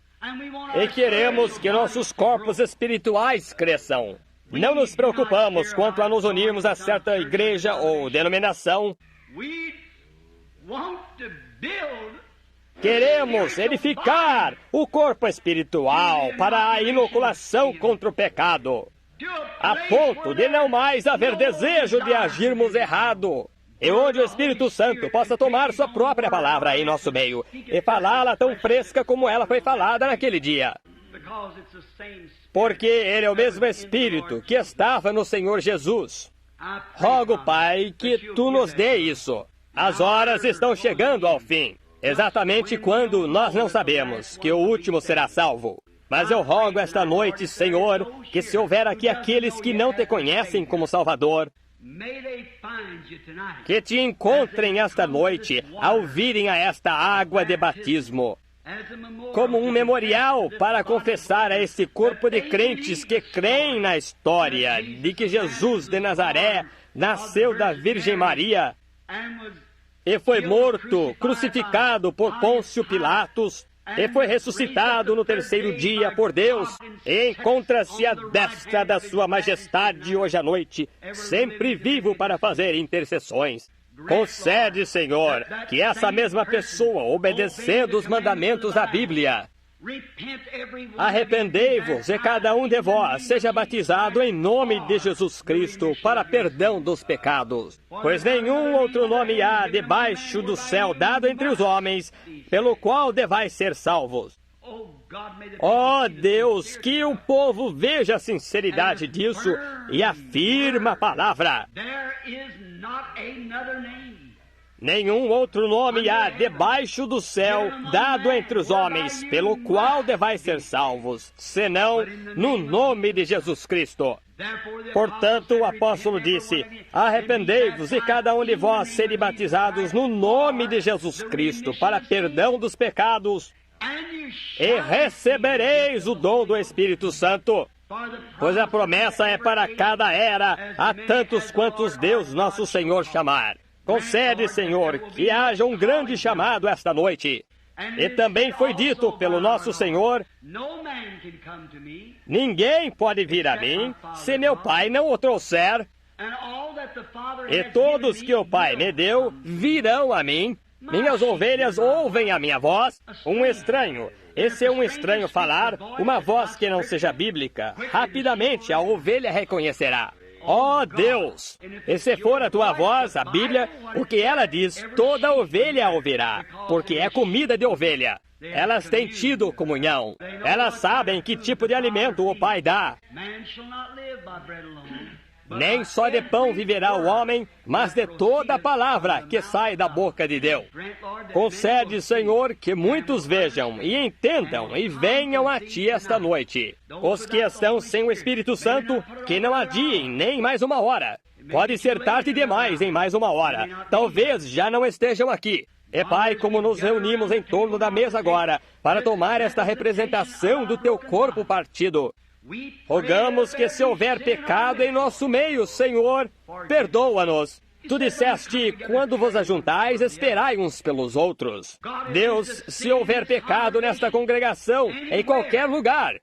E queremos que nossos corpos espirituais cresçam. Não nos preocupamos quanto a nos unirmos a certa igreja ou denominação. Queremos edificar o corpo espiritual para a inoculação contra o pecado, a ponto de não mais haver desejo de agirmos errado, e onde o Espírito Santo possa tomar sua própria palavra em nosso meio e falá-la tão fresca como ela foi falada naquele dia. Porque Ele é o mesmo Espírito que estava no Senhor Jesus. Rogo, Pai, que Tu nos dê isso. As horas estão chegando ao fim. Exatamente quando nós não sabemos que o último será salvo. Mas eu rogo esta noite, Senhor, que se houver aqui aqueles que não Te conhecem como Salvador, que Te encontrem esta noite ao virem a esta água de batismo, como um memorial para confessar a esse corpo de crentes que creem na história de que Jesus de Nazaré nasceu da Virgem Maria e foi morto, crucificado por Pôncio Pilatos, e foi ressuscitado no terceiro dia por Deus, e encontra-se à destra da sua majestade hoje à noite, sempre vivo para fazer intercessões. Concede, Senhor, que essa mesma pessoa, obedecendo os mandamentos da Bíblia, arrependei-vos e cada um de vós seja batizado em nome de Jesus Cristo para perdão dos pecados. Pois nenhum outro nome há debaixo do céu dado entre os homens, pelo qual devais ser salvos. Ó Deus, que o povo veja a sinceridade disso e afirma a palavra. Nenhum outro nome há debaixo do céu dado entre os homens, pelo qual devais ser salvos, senão no nome de Jesus Cristo. Portanto, o apóstolo disse: arrependei-vos e cada um de vós sede batizados no nome de Jesus Cristo para perdão dos pecados, e recebereis o dom do Espírito Santo. Pois a promessa é para cada era, a tantos quantos Deus nosso Senhor chamar. Concede, Senhor, que haja um grande chamado esta noite. E também foi dito pelo nosso Senhor: ninguém pode vir a mim se meu Pai não o trouxer. E todos que o Pai me deu virão a mim. Minhas ovelhas ouvem a minha voz. Um estranho, e se um estranho falar, uma voz que não seja bíblica, rapidamente a ovelha reconhecerá. Ó Deus! E se for a tua voz, a Bíblia, o que ela diz, toda ovelha a ouvirá, porque é comida de ovelha. Elas têm tido comunhão. Elas sabem que tipo de alimento o Pai dá. Nem só de pão viverá o homem, mas de toda a palavra que sai da boca de Deus. Concede, Senhor, que muitos vejam e entendam e venham a Ti esta noite. Os que estão sem o Espírito Santo, que não adiem nem mais uma hora. Pode ser tarde demais em mais uma hora. Talvez já não estejam aqui. E Pai, como nos reunimos em torno da mesa agora, para tomar esta representação do Teu corpo partido, rogamos que se houver pecado em nosso meio, Senhor, perdoa-nos. Tu disseste, quando vos ajuntais, esperai uns pelos outros. Deus, se houver pecado nesta congregação, em qualquer lugar,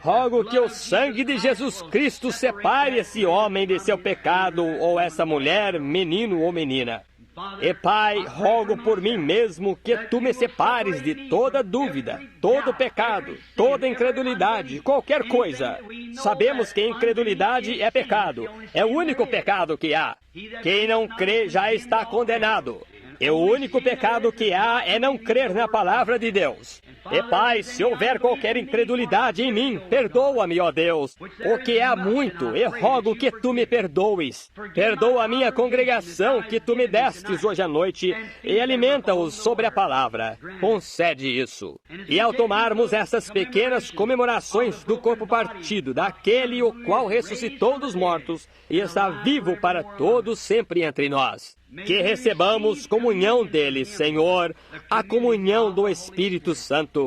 rogo que o sangue de Jesus Cristo separe esse homem de seu pecado, ou essa mulher, menino ou menina. E Pai, rogo por mim mesmo que Tu me separes de toda dúvida, todo pecado, toda incredulidade, qualquer coisa. Sabemos que incredulidade é pecado, é o único pecado que há. Quem não crê já está condenado. E o único pecado que há é não crer na palavra de Deus. E Pai, se houver qualquer incredulidade em mim, perdoa-me, ó Deus, o que há muito, e rogo que Tu me perdoes. Perdoa a minha congregação que Tu me destes hoje à noite, e alimenta-os sobre a palavra. Concede isso. E ao tomarmos essas pequenas comemorações do corpo partido, daquele o qual ressuscitou dos mortos, e está vivo para todos sempre entre nós, que recebamos comunhão dele, Senhor, a comunhão do Espírito Santo.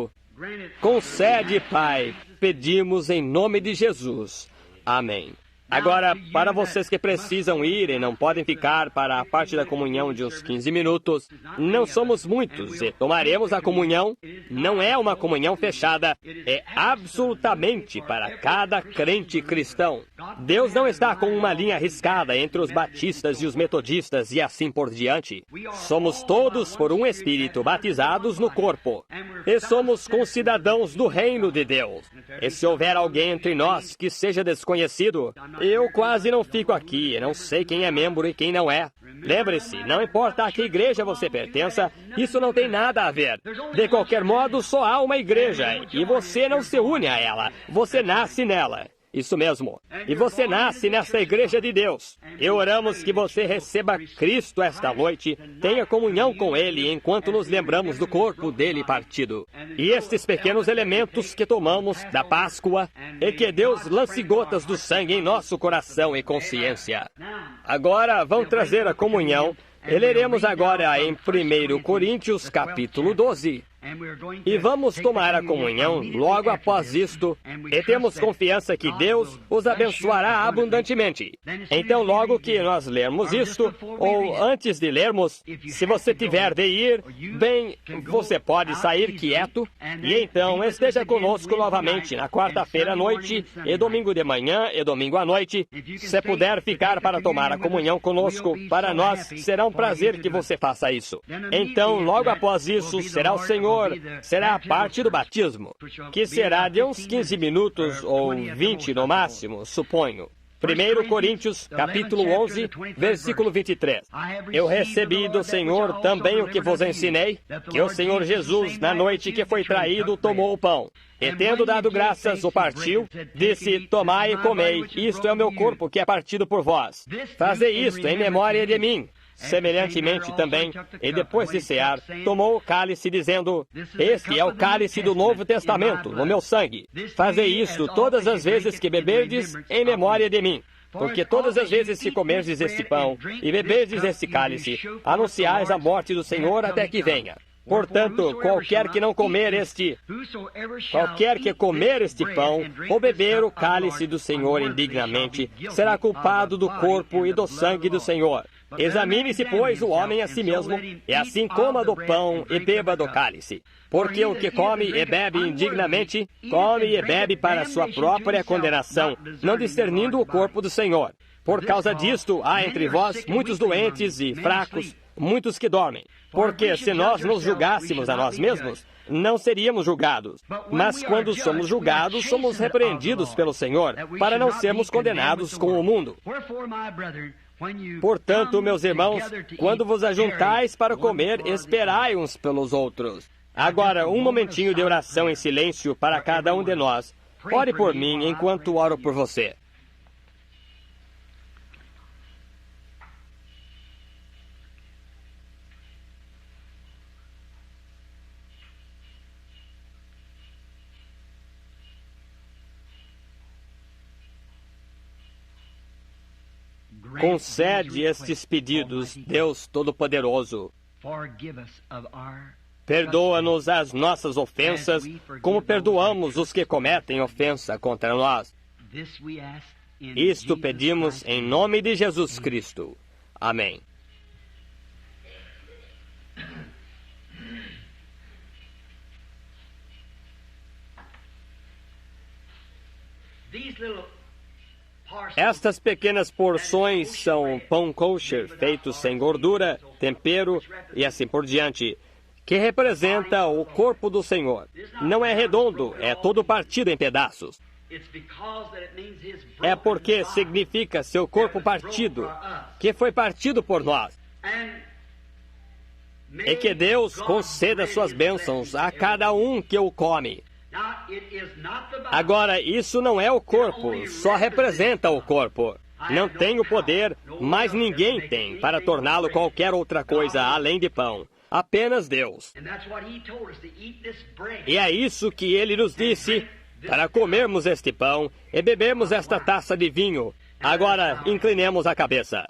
Concede, Pai, pedimos em nome de Jesus. Amém. Agora, para vocês que precisam ir e não podem ficar para a parte da comunhão de uns 15 minutos, não somos muitos e tomaremos a comunhão. Não é uma comunhão fechada, é absolutamente para cada crente cristão. Deus não está com uma linha riscada entre os batistas e os metodistas e assim por diante. Somos todos, por um Espírito, batizados no corpo. E somos concidadãos do reino de Deus. E se houver alguém entre nós que seja desconhecido, eu quase não fico aqui, não sei quem é membro e quem não é. Lembre-se, não importa a que igreja você pertença, isso não tem nada a ver. De qualquer modo, só há uma igreja, e você não se une a ela, você nasce nela. Isso mesmo. E você nasce nesta igreja de Deus. E oramos que você receba Cristo esta noite, tenha comunhão com Ele enquanto nos lembramos do corpo dele partido. E estes pequenos elementos que tomamos da Páscoa, e que Deus lance gotas do sangue em nosso coração e consciência. Agora vão trazer a comunhão. E leremos agora em 1 Coríntios capítulo 12. E vamos tomar a comunhão logo após isto, e temos confiança que Deus os abençoará abundantemente. Então, logo que nós lermos isto, ou antes de lermos, se você tiver de ir, bem, você pode sair quieto, e então esteja conosco novamente na quarta-feira à noite, e domingo de manhã, e domingo à noite. Se puder ficar para tomar a comunhão conosco, para nós será um prazer que você faça isso. Então, logo após isso, será o Senhor, será a parte do batismo, que será de uns 15 minutos ou 20 no máximo, suponho. 1 Coríntios, capítulo 11, versículo 23. Eu recebi do Senhor também o que vos ensinei, que o Senhor Jesus, na noite que foi traído, tomou o pão. E tendo dado graças, o partiu, disse, tomai e comei, isto é o meu corpo que é partido por vós. Fazei isto em memória de mim. Semelhantemente também, e depois de cear, tomou o cálice, dizendo, este é o cálice do Novo Testamento, no meu sangue. Fazei isto todas as vezes que beberdes, em memória de mim. Porque todas as vezes que comerdes este pão e beberdes este cálice, anunciais a morte do Senhor até que venha. Portanto, qualquer que comer este pão ou beber o cálice do Senhor indignamente, será culpado do corpo e do sangue do Senhor. Examine-se, pois, o homem a si mesmo, e assim coma do pão e beba do cálice. Porque o que come e bebe indignamente, come e bebe para sua própria condenação, não discernindo o corpo do Senhor. Por causa disto, há entre vós muitos doentes e fracos, muitos que dormem. Porque se nós nos julgássemos a nós mesmos, não seríamos julgados. Mas quando somos julgados, somos repreendidos pelo Senhor, para não sermos condenados com o mundo. Portanto, meus irmãos, quando vos ajuntais para comer, esperai uns pelos outros. Agora, um momentinho de oração em silêncio para cada um de nós. Ore por mim enquanto oro por você. Concede estes pedidos, Deus Todo-Poderoso. Perdoa-nos as nossas ofensas, como perdoamos os que cometem ofensa contra nós. Isto pedimos em nome de Jesus Cristo. Amém. Estas pequenas porções são pão kosher, feito sem gordura, tempero e assim por diante, que representa o corpo do Senhor. Não é redondo, é todo partido em pedaços. É porque significa seu corpo partido, que foi partido por nós. E que Deus conceda suas bênçãos a cada um que o come. Agora, isso não é o corpo, só representa o corpo. Não tem o poder, mas ninguém tem, para torná-lo qualquer outra coisa além de pão. Apenas Deus. E é isso que Ele nos disse, para comermos este pão e bebermos esta taça de vinho. Agora, inclinemos a cabeça.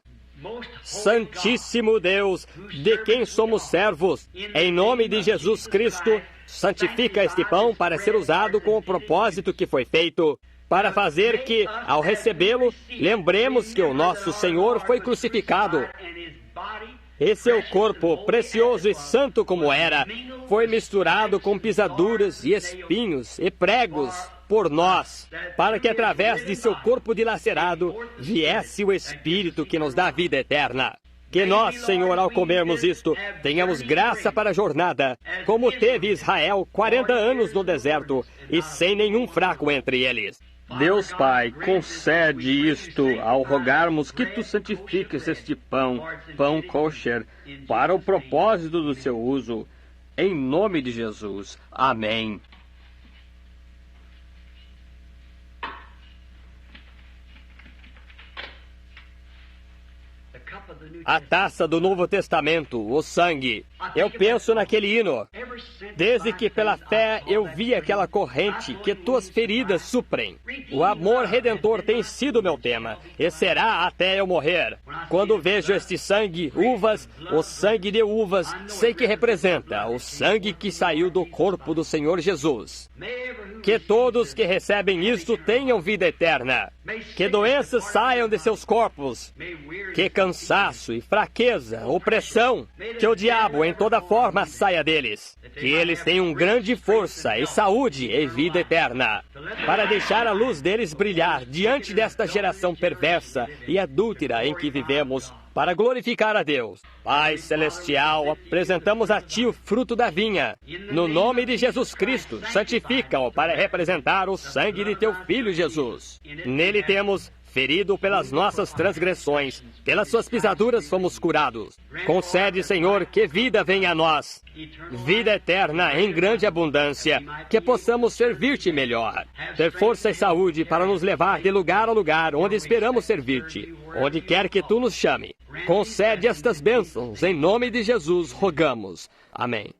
Santíssimo Deus, de quem somos servos, em nome de Jesus Cristo, santifica este pão para ser usado com o propósito que foi feito, para fazer que, ao recebê-lo, lembremos que o nosso Senhor foi crucificado. E seu corpo, precioso e santo como era, foi misturado com pisaduras e espinhos e pregos por nós, para que através de seu corpo dilacerado viesse o Espírito que nos dá vida eterna. Que nós, Senhor, ao comermos isto, tenhamos graça para a jornada, como teve Israel 40 anos no deserto, e sem nenhum fraco entre eles. Deus Pai, concede isto ao rogarmos que Tu santifiques este pão kosher, para o propósito do seu uso. Em nome de Jesus. Amém. A taça do Novo Testamento, o sangue. Eu penso naquele hino. Desde que pela fé eu vi aquela corrente que tuas feridas suprem. O amor redentor tem sido meu tema, e será até eu morrer. Quando vejo este sangue, uvas, o sangue de uvas, sei que representa o sangue que saiu do corpo do Senhor Jesus. Que todos que recebem isto tenham vida eterna. Que doenças saiam de seus corpos. Que cansaço e fraqueza, opressão, que o diabo em toda forma saia deles. Que eles tenham grande força e saúde e vida eterna, para deixar a luz deles brilhar diante desta geração perversa e adúltera em que vivemos, para glorificar a Deus. Pai Celestial, apresentamos a Ti o fruto da vinha. No nome de Jesus Cristo, santifica-o para representar o sangue de Teu Filho Jesus. Nele temos ferido pelas nossas transgressões, pelas suas pisaduras fomos curados. Concede, Senhor, que vida venha a nós, vida eterna em grande abundância, que possamos servir-te melhor. Ter força e saúde para nos levar de lugar a lugar onde esperamos servir-te, onde quer que tu nos chame. Concede estas bênçãos, em nome de Jesus rogamos. Amém.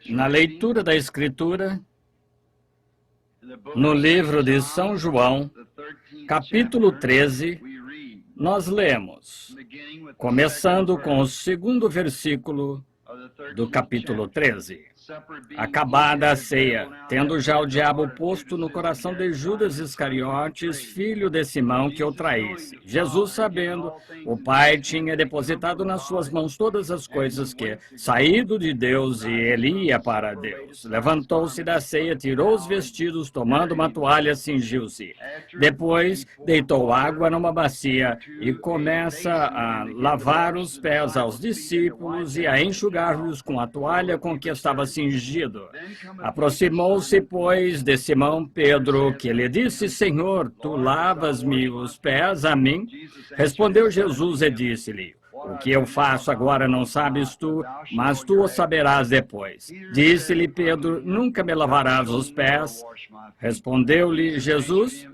Na leitura da Escritura, no livro de São João, capítulo 13, nós lemos, começando com o segundo versículo do capítulo 13. Acabada a ceia, tendo já o diabo posto no coração de Judas Iscariotes, filho de Simão, que o traísse. Jesus, sabendo, o Pai tinha depositado nas suas mãos todas as coisas que, saído de Deus, e ele ia para Deus. Levantou-se da ceia, tirou os vestidos, tomando uma toalha, cingiu-se. Depois, deitou água numa bacia e começa a lavar os pés aos discípulos e a enxugar-lhes com a toalha com que estava cingido. Aproximou-se, pois, de Simão Pedro, que lhe disse: Senhor, tu lavas-me os pés a mim? Respondeu Jesus e disse-lhe: O que eu faço agora não sabes tu, mas tu o saberás depois. Disse-lhe Pedro: Nunca me lavarás os pés? Respondeu-lhe Jesus: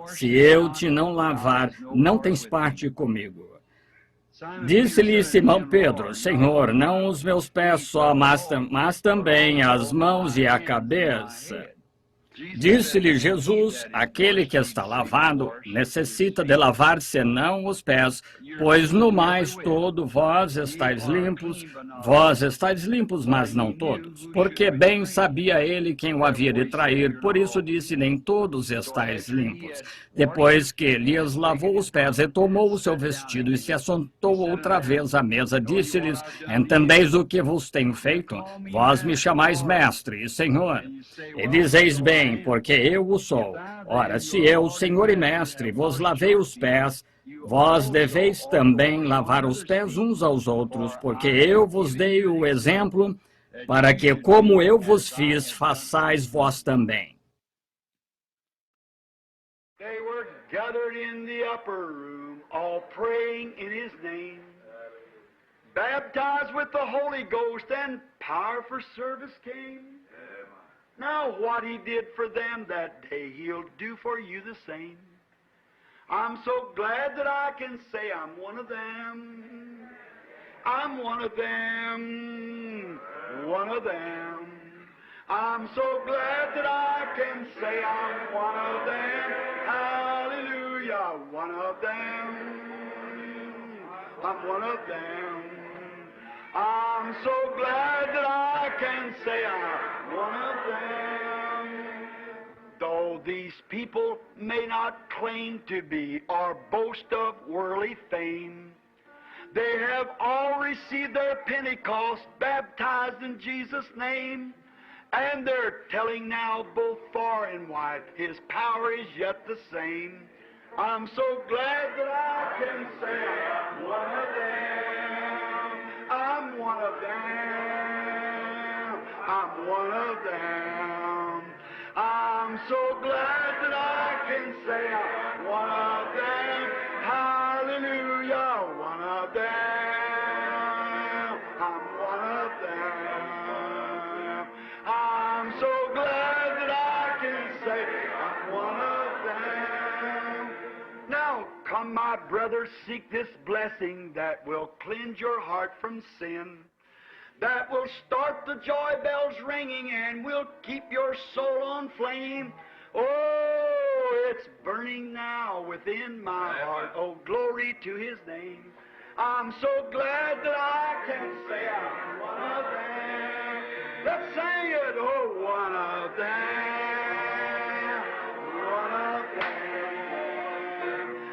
Se eu te não lavar, não tens parte comigo. Disse-lhe Simão Pedro: Senhor, não os meus pés só, mas também as mãos e a cabeça. Disse-lhe Jesus: Aquele que está lavado necessita de lavar senão os pés, pois no mais todo vós estáis limpos, mas não todos. Porque bem sabia ele quem o havia de trair, por isso disse: Nem todos estáis limpos. Depois que lhes lavou os pés, retomou o seu vestido e se assentou outra vez à mesa, disse-lhes: Entendeis o que vos tenho feito? Vós me chamais mestre e senhor, e dizeis bem, porque eu o sou. Ora, se eu, Senhor e Mestre, vos lavei os pés, vós deveis também lavar os pés uns aos outros, porque eu vos dei o exemplo, para que, como eu vos fiz, façais vós também. They were gathered in the upper room, all praying in his name, baptized with the Holy Ghost, and power for service came. Now what he did for them that day, he'll do for you the same. I'm so glad that I can say I'm one of them. I'm one of them. One of them. I'm so glad that I can say I'm one of them. Hallelujah, one of them. I'm one of them. I'm so glad that I can say I'm one of them. Though these people may not claim to be or boast of worldly fame, they have all received their Pentecost, baptized in Jesus' name, and they're telling now both far and wide, His power is yet the same. I'm so glad that I can say I'm one of them. I'm one of them. I'm one of them. I'm so glad that I can say I'm one of them. Hallelujah, one of them. I'm one of them. I'm so glad that I can say I'm one of them. Now, come, my brothers, seek this blessing that will cleanse your heart from sin, that will start the joy bells ringing and will keep your soul on flame. Oh, it's burning now within my heart. Oh, glory to His name. I'm so glad that I can say I'm one of them. Let's sing it. Oh, one of them. One of them.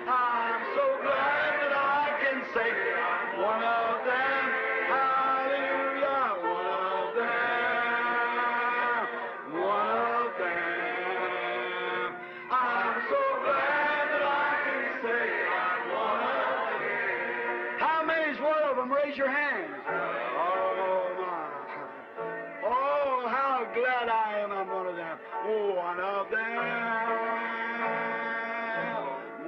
I'm so glad that I can say I'm one of them. Hallelujah, one of them. One of them. I'm so glad that I can say I'm one of them. How many's one of them? Raise your hands. Oh, my. Oh, how glad I am I'm one of them. One of them.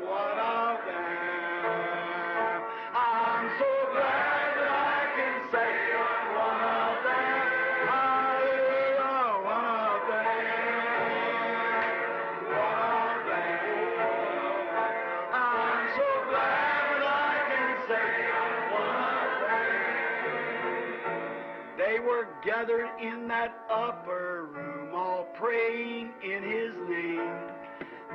One of them. I'm so glad that I can say I'm one of them. Hallelujah, one of them. One of them. I'm so glad that I can say I'm one of them. They were gathered in that upper room, all praying in His name.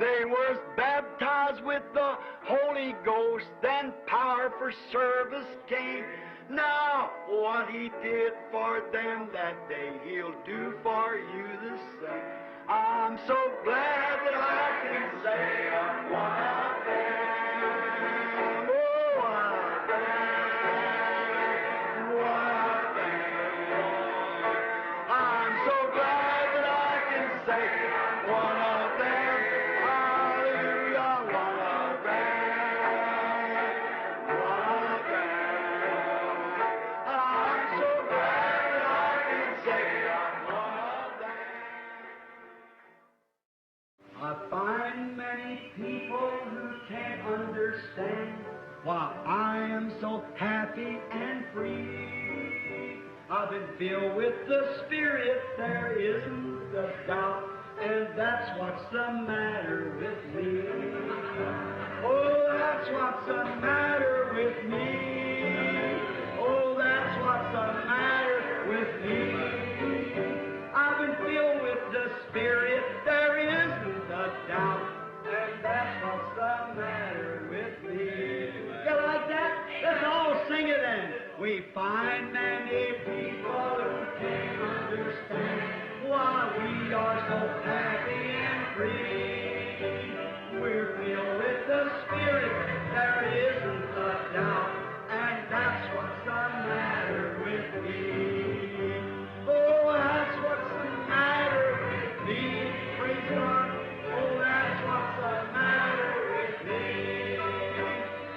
They were baptized with the Holy Ghost, then power for service came. Now, what He did for them that day, He'll do for you the same. I'm so glad that I can say I'm one of them. Oh, I'm glad, one of them. I'm so glad that I can say I'm one of them. Hallelujah, one of them. One of them. I'm so glad that I can say I'm one of them. I find many people who can't understand why I am so happy and free. I've been filled with the Spirit, there isn't a doubt, and that's what's the matter with me. Oh, that's what's the matter with me. Oh, that's what's the matter with me. I've been filled with the Spirit, there isn't a doubt, and that's what's the matter with me. You like that? Let's all sing it then. We find many people who can't understand why we are so happy and free. We're filled with the Spirit, there isn't a doubt, and that's what's the matter with me. Oh, that's what's the matter with me. Praise God. Oh, that's what's the matter with me.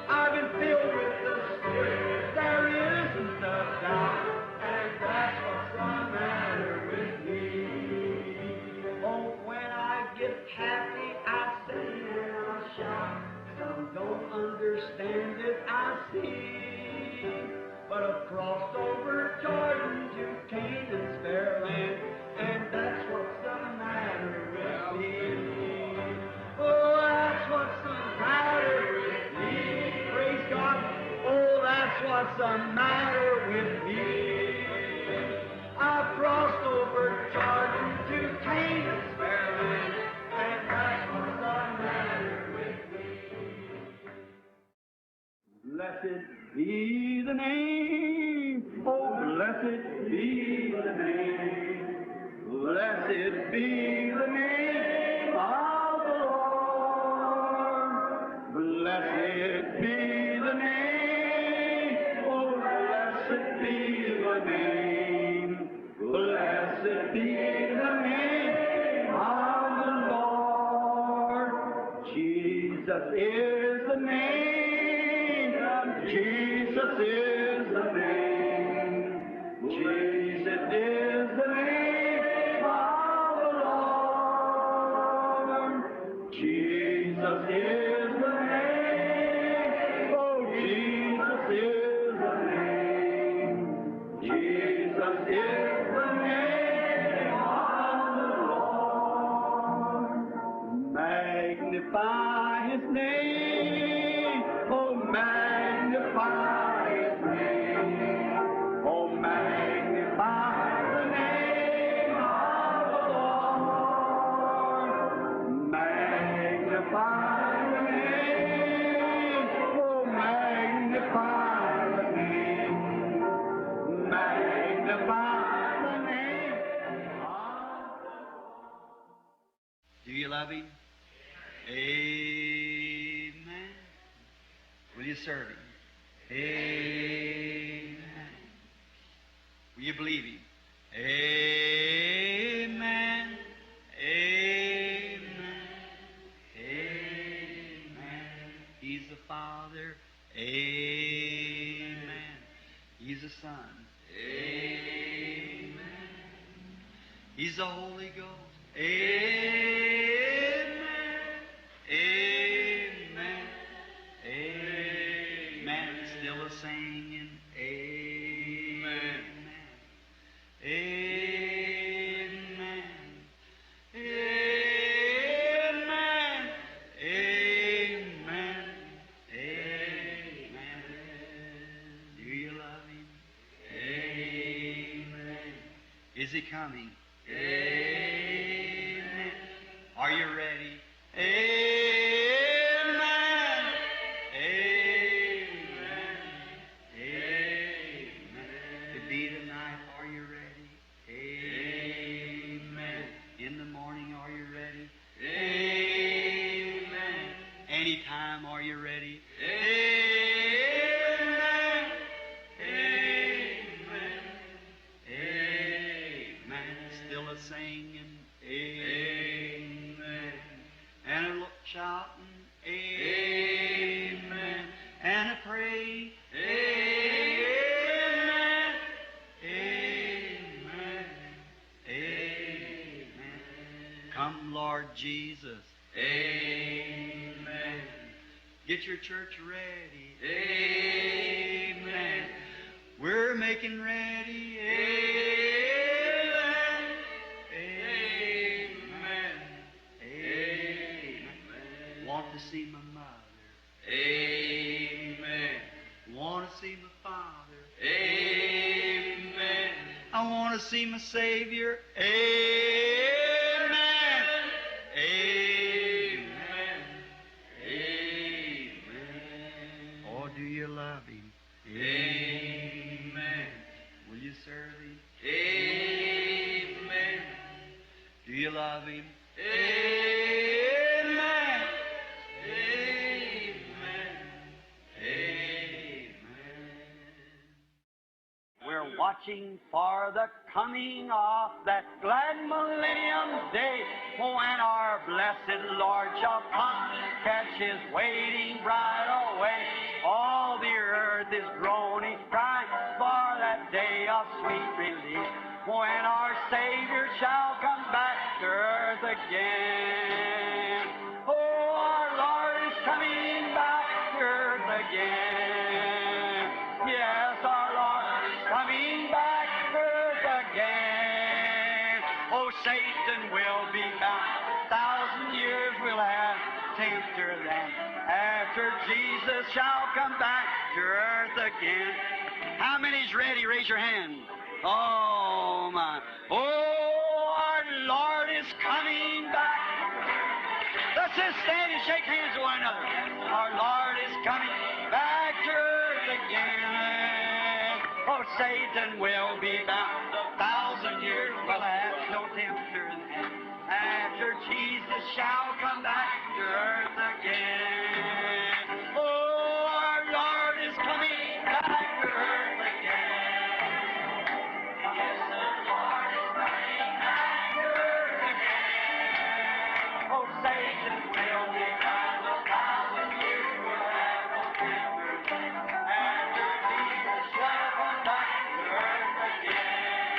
I've been filled with the Spirit, there isn't a doubt, and that's what's the matter with me. Oh, when I get happy, I sing and I shout. Some don't understand it, I see. But I've crossed over Jordan to Canaan's fair land, and that's what's the matter with me. Oh, that's what's the matter with me. Praise God. Oh, that's what's the matter with me. I've crossed over Jordan to Canaan's fair land, and that's what's the matter with me. Blessed be the name, oh blessed be the name, blessed be the name of the Lord. Blessed be the name, oh blessed be the name, blessed be the name of the Lord. Jesus is the name. Jesus is the name. Jesus is the name of the Lord. Jesus is the name. Oh, Jesus is the name. Jesus is the name of the Lord. Magnify His name. Oh, magnify His name. Oh, magnify the name of the Lord. Magnify the name. Oh, magnify the name. Magnify the name of the Lord. Do you love Him? Amen. Will you serve Him? Amen. Will you believe Him? Amen. Amen. Amen. He's the Father. Amen. He's the Son. Amen. He's the Holy Ghost. Amen. Amen. Amen. Still a singing. Amen. Amen. Amen. Amen. Amen. Do you love Him? Amen. He coming? Amen. Are you ready? Amen. Amen. Amen. To be tonight, are you ready? Amen. In the morning, are you ready? Amen. Anytime, are you ready? Amen. Amen. Amen. Still a singing. Amen. And a shouting. Amen. And a praise. Amen. Amen. Amen. Come, Lord Jesus. Amen. Get your church ready. Amen. We're making ready. Amen. Amen. Amen. Want to see my mother. Amen. Want to see my father. Amen. I want to see my Savior. Amen. Amen. Amen. Oh, do you love Him? Amen. Will you serve Him? Amen. Do you love Him? Amen. Amen. Amen. We're watching for the coming of that glad millennium day, when our blessed Lord shall come, catch His waiting bride away. All the earth is groaning, crying for that day of sweet release, when our Savior shall come back to earth again. Oh, our Lord is coming back to earth again. Yes, our Lord is coming back to earth again. Oh, Satan will be bound. 1,000 years will have tempter then, after Jesus shall come back to earth again. How many's ready? Raise your hand. Oh, my. Oh, our Lord is coming back. Let's just stand and shake hands with one another. Our Lord is coming back to earth again. Oh, Satan will be bound. 1,000 years will have no tempter then, after Jesus shall come back to earth again. Oh, our Lord is coming back to earth again. Yes, the Lord is coming back to earth again. Oh, Satan will be bound. 1,000 years will have no tempter then, after Jesus shall come back to earth again.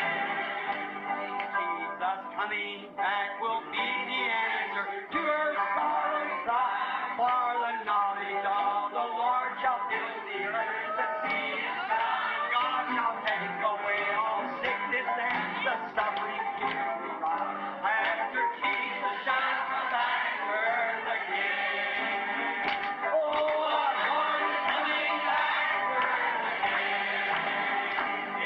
Jesus coming back will be the answer to her sorrow cry, for the knowledge of the Lord shall fill the earth. The sea is found. God shall take away all sickness and the suffering here we rise, after Jesus shall come back to earth again. Oh, our Lord is coming back to earth again.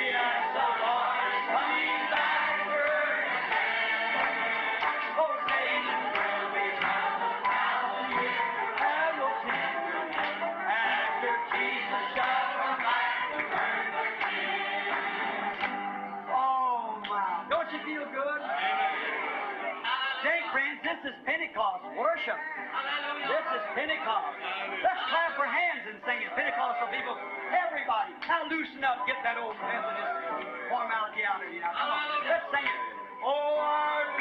Yes, the Lord is coming back to earth again. Oh, Satan will be bound. 1,000 years will have no tempter then, after Jesus shall come back to earth again. Oh, my. Don't you feel good? Say, friends, this is Pentecost worship. This is Pentecost. Let's clap our hands and sing it. Pentecostal people, everybody, now loosen up. Get that old Methodist formality out of you now. Come on, let's sing it. Oh, our